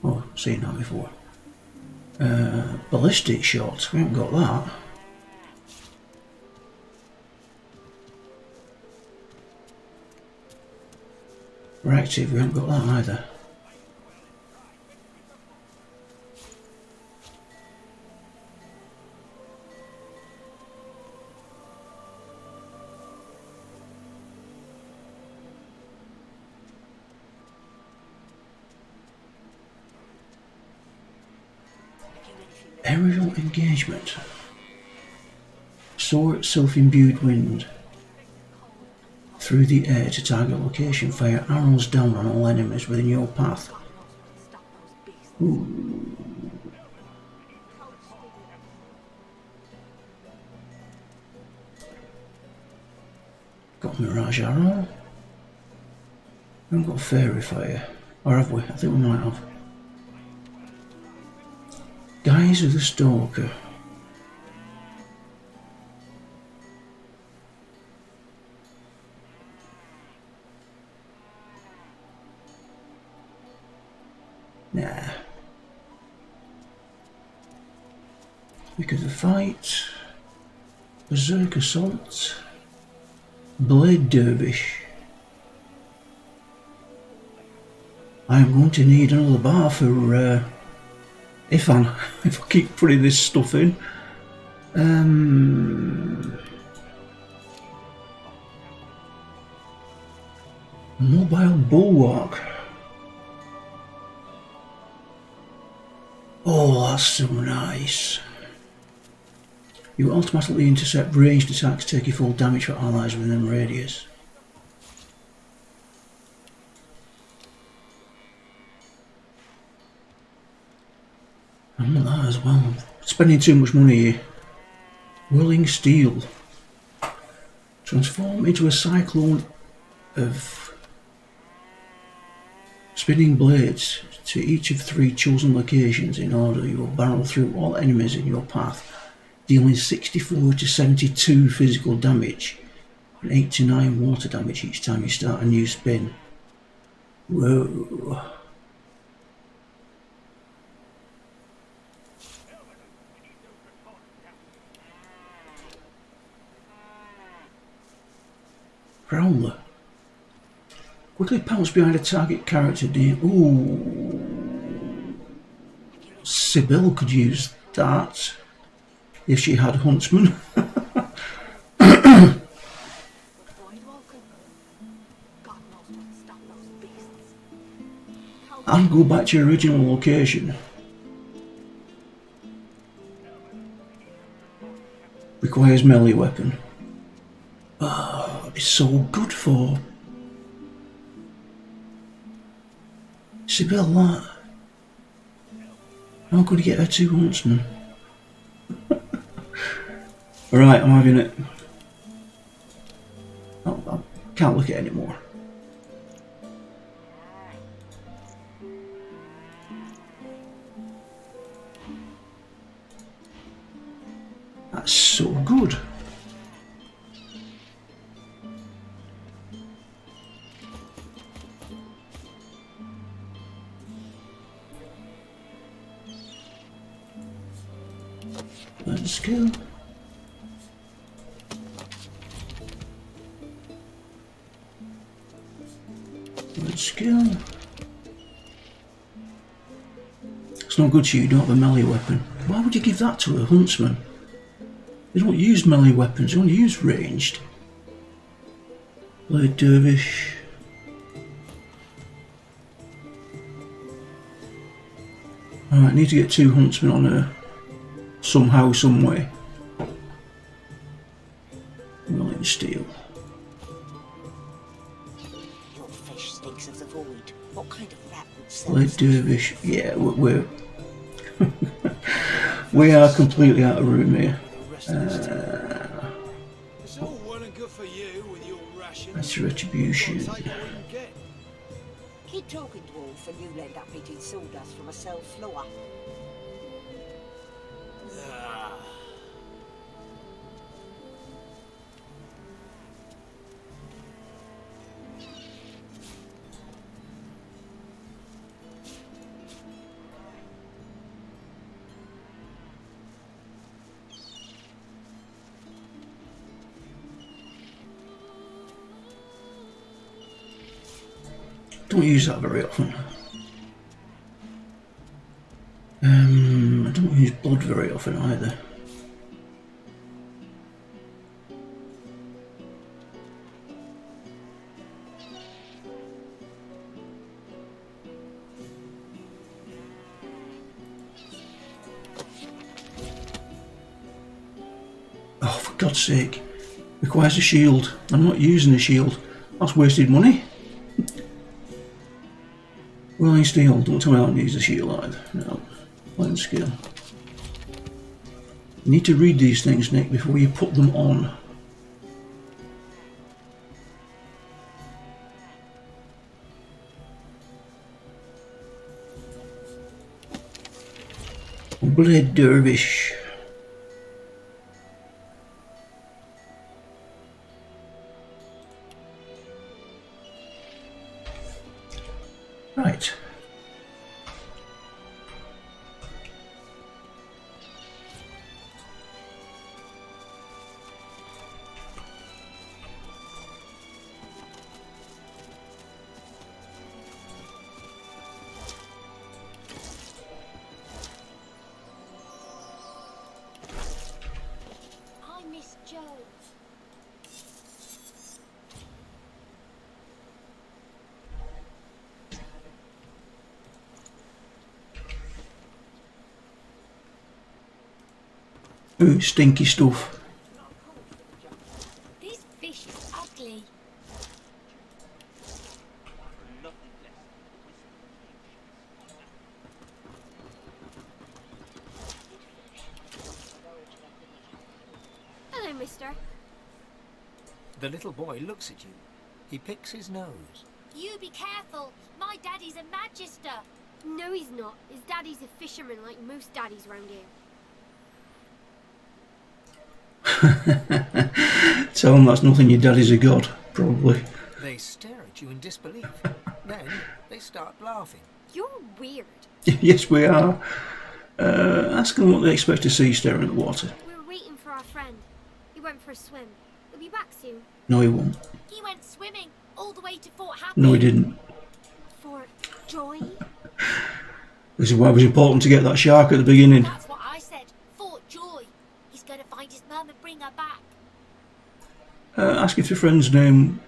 Oh, seen that before. Ballistic shots, we haven't got that. Reactive, we haven't got that either. Aerial engagement. Soar self-imbued wind. Through the air to target location. Fire arrows down on all enemies within your path. Ooh. Got Mirage Arrow. We haven't got Fairy Fire. Or have we? I think we might have. Guise of the Stalker. Nah. Because of fight. Berserk Assault. Blade Dervish. I'm going to need another bar for if I keep putting this stuff in. Mobile Bulwark. Oh, that's so nice. You automatically intercept ranged attacks, taking full damage for allies within radius. And that as well. Spending too much money here. Whirling steel. Transform into a cyclone of spinning blades to each of 3 chosen locations. In order, you will barrel through all enemies in your path, dealing 64 to 72 physical damage and 8 to 9 water damage each time you start a new spin. Whoa. Prowler. Quickly pounce behind a target character near. Ooh. Sybil could use that if she had Huntsman. And go back to your original location. Requires melee weapon. Oh, it'd be so good for Sybil, that. How could you get her 2 huntsmen? Alright, I'm having it. Oh, I can't look at it anymore. That's so good. Let's go. Let's go. It's not good you don't have a melee weapon. Why would you give that to a huntsman? They don't use melee weapons, they only use ranged. Blade dervish. Alright, I need to get 2 huntsmen on her. Somehow, some way. Rolling steel.
Your fish stinks of the void. What kind of rat would sell
Blade dervish. Yeah, we're we are completely out of room here.
It's all well and good for you with your rations.
That's retribution.
Take what we can get.
Keep talking, dwarf, and you'll end up eating sawdust from a cell floor.
Don't use that very often. I don't use blood very often either. Oh, for God's sake. Requires a shield. I'm not using a shield. That's wasted money. Rolling steel. Don't tell me I don't use a shield either. No. Playing skill. You need to read these things, Nick, before you put them on. Blade dervish. Right.
I miss Joe.
Ooh, stinky stuff.
This fish is ugly.
Hello, mister.
The little boy looks at you. He picks his nose.
You be careful. My daddy's a magister.
No, he's not. His daddy's a fisherman like most daddies round here.
Tell him that's nothing, your daddy's a god, probably.
They stare at you in disbelief. Then they start laughing.
You're weird.
Yes, we are. Ask them what they expect to see staring at the water.
We're waiting for our friend. He went for a swim. He'll be back soon.
No, he won't.
He went swimming all the way to Fort Happy.
No, he didn't.
For joy?
This is why it was important to get that shark at the beginning.
That's what I said. Fort Joy. He's going to find his mum and bring her back.
Ask if your friend's name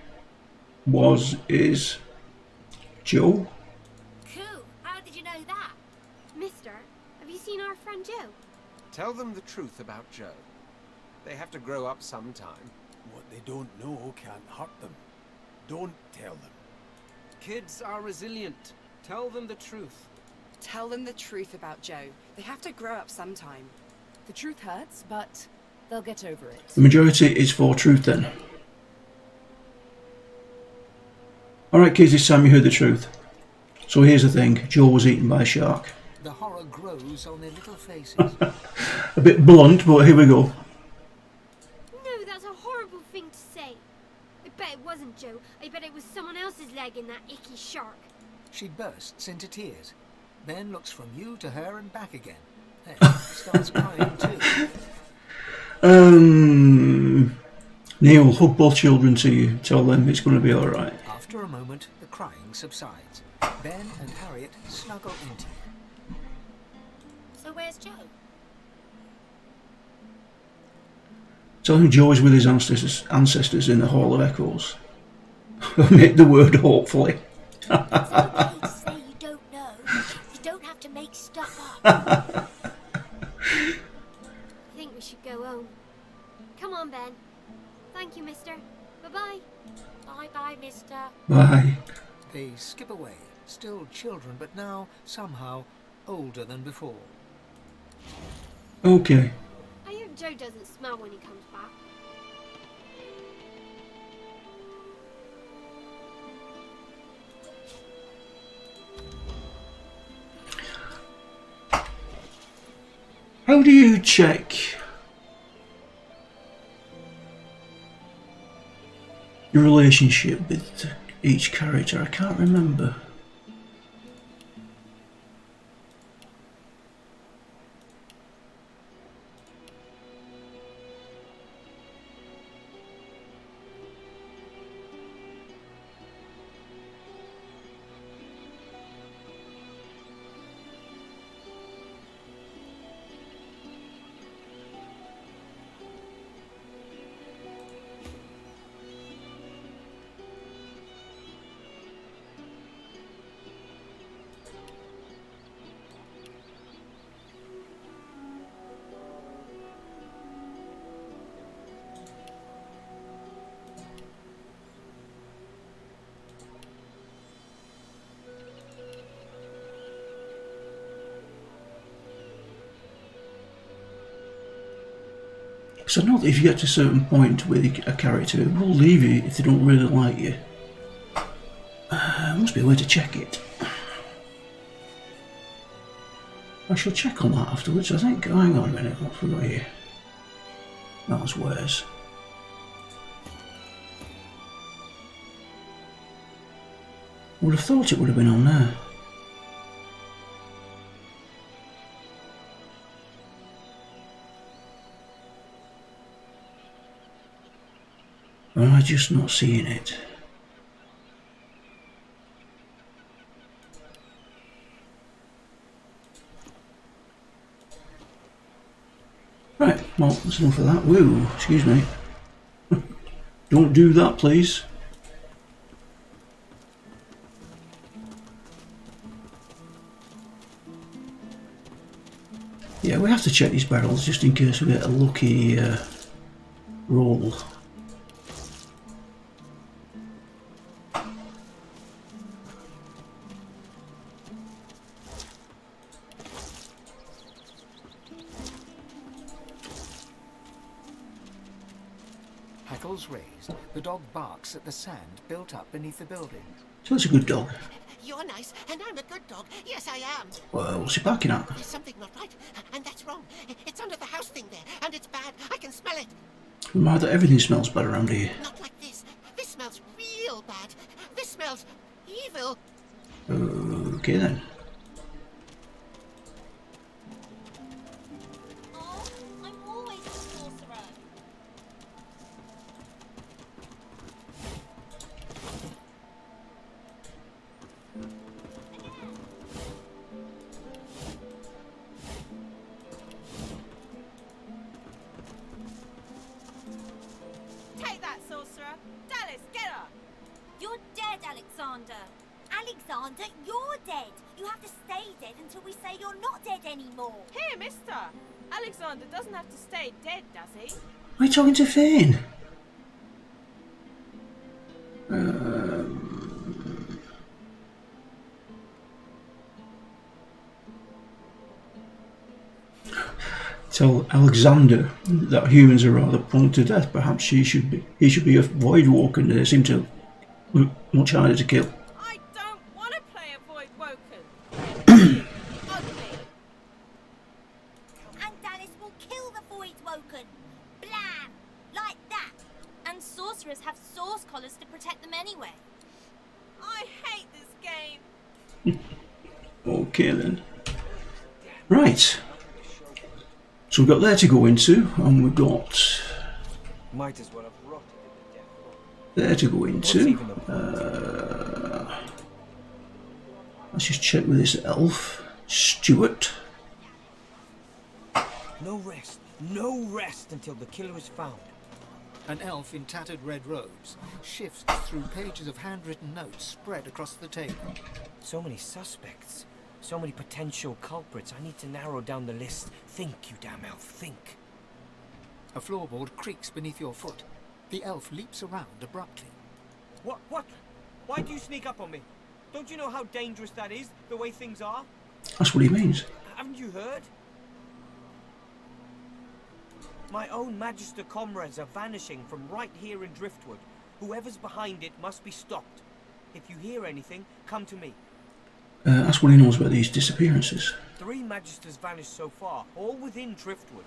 is Joe.
Cool. How did you know that?
Mister, have you seen our friend Joe?
Tell them the truth about Joe. They have to grow up sometime.
What they don't know can't hurt them. Don't tell them.
Kids are resilient. Tell them the truth.
Tell them the truth about Joe. They have to grow up sometime.
The truth hurts, but they'll get over it.
The majority is for truth then. Alright kids, this time you heard the truth. So here's the thing, Joe was eaten by a shark.
The horror grows on their little faces.
A bit blunt, but here we go.
No, that's a horrible thing to say. I bet it wasn't Joe. I bet it was someone else's leg in that icky shark.
She bursts into tears, then looks from you to her and back again. Then starts crying too.
Neil, hug both children to you. Tell them it's going to be alright.
After a moment, the crying subsides. Ben and Harriet snuggle into you.
So where's Joe?
Tell him Joe is with his ancestors in the Hall of Echoes. Omit the word hopefully.
It's okay to say you don't know. You don't have to make stuff up.
I think we should go home. Come on, Ben. Thank you, mister. Bye-bye.
Bye-bye, mister.
Bye.
They skip away, still children, but now, somehow, older than before.
Okay.
I hope Joe doesn't smell when he comes back.
How do you check your relationship with each character? I can't remember. So I know that if you get to a certain point with a character, it will leave you if they don't really like you. Must be a way to check it. I shall check on that afterwards, I think. Oh, hang on a minute, what have we got here? That was Wares. I would have thought it would have been on there. Or am I just not seeing it? Right, well, that's enough of that. Woo, excuse me. Don't do that, please. Yeah, we have to check these barrels just in case we get a lucky roll.
Hackles raised, the dog barks at the sand built up beneath the building.
So it's a good dog.
You're nice, and I'm a good dog. Yes, I am.
Well, what's he barking at?
There's something not right, and that's wrong. It's under the house thing there, and it's bad. I can smell it.
Remind that everything smells bad around here.
Not like this. This smells real bad. This smells evil.
Okay then.
Oh, I'm always a sorcerer.
Take that, sorcerer. Dallas, get her.
You're dead, Alexander. Alexander, you're dead. You have to stay dead until we say you're not dead anymore.
Here, mister. Alexander doesn't have to stay dead, does he?
Are you talking to Fane? Tell Alexander that humans are rather prone to death. Perhaps he should be a void walker. They seem to look much harder to kill.
I don't want to play a void woken. Ugly.
And Dallas will kill the void woken. Blam! Like that.
And sorcerers have source collars to protect them anyway.
I hate this game.
Okay then. Right. So we've got there to go into, and we've got
Might as well have rotted
there to go into. Let's just check with this elf, Stuart.
No rest until the killer is found.
An elf in tattered red robes shifts through pages of handwritten notes spread across the table.
So many suspects. So many potential culprits. I need to narrow down the list. Think, you damn elf, think.
A floorboard creaks beneath your foot. The elf leaps around abruptly.
What? Why do you sneak up on me? Don't you know how dangerous that is, the way things are?
That's what he means.
Haven't you heard? My own Magister comrades are vanishing from right here in Driftwood. Whoever's behind it must be stopped. If you hear anything, come to me.
That's what he knows about these disappearances.
3 Magisters vanished so far, all within Driftwood.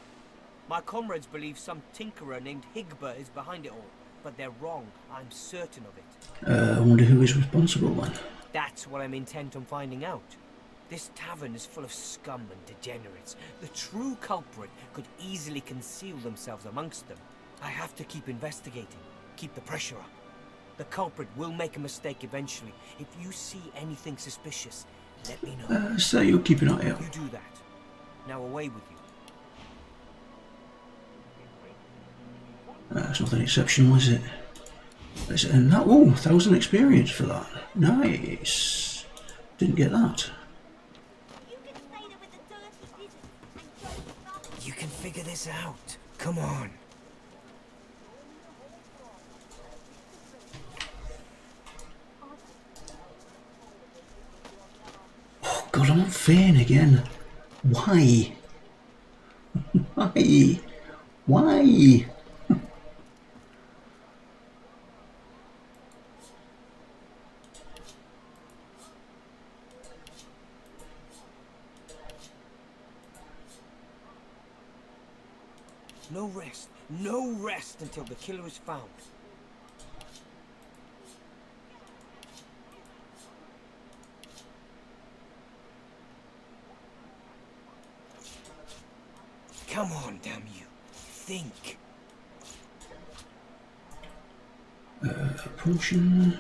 My comrades believe some tinkerer named Hydra is behind it all, but they're wrong. I'm certain of it.
I wonder who is responsible then.
That's what I'm intent on finding out. This tavern is full of scum and degenerates. The true culprit could easily conceal themselves amongst them. I have to keep investigating, keep the pressure up. The culprit will make a mistake eventually. If you see anything suspicious, let me know.
So you'll keep an eye out.
You do that. Now away with you.
That's nothing exceptional, is it? And that, 1,000 experience for that. Nice. Didn't get that.
You can figure this out. Come on.
Oh God, I'm on Fane again. Why? Why? Why?
No rest until the killer is found. Come on, damn you. Think.
Potion.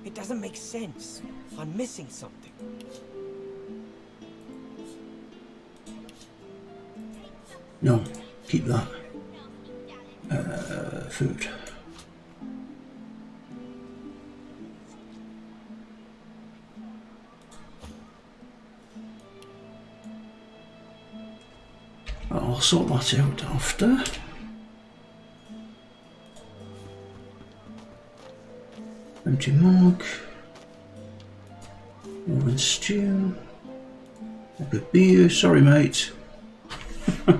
It doesn't make sense. I'm missing something.
No, keep that. Food. I'll sort that out after. Empty mug. Orange stew. A good beer. Sorry, mate.
No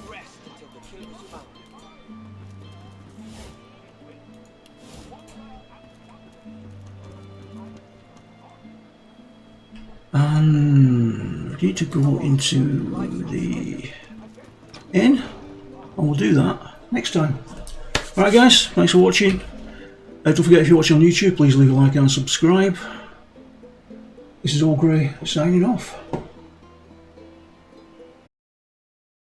rest until the king is found.
And I need to go into the inn, and we'll do that next time. Alright guys, thanks for watching. Don't forget, if you're watching on YouTube, please leave a like and subscribe. This is Olgrey signing off.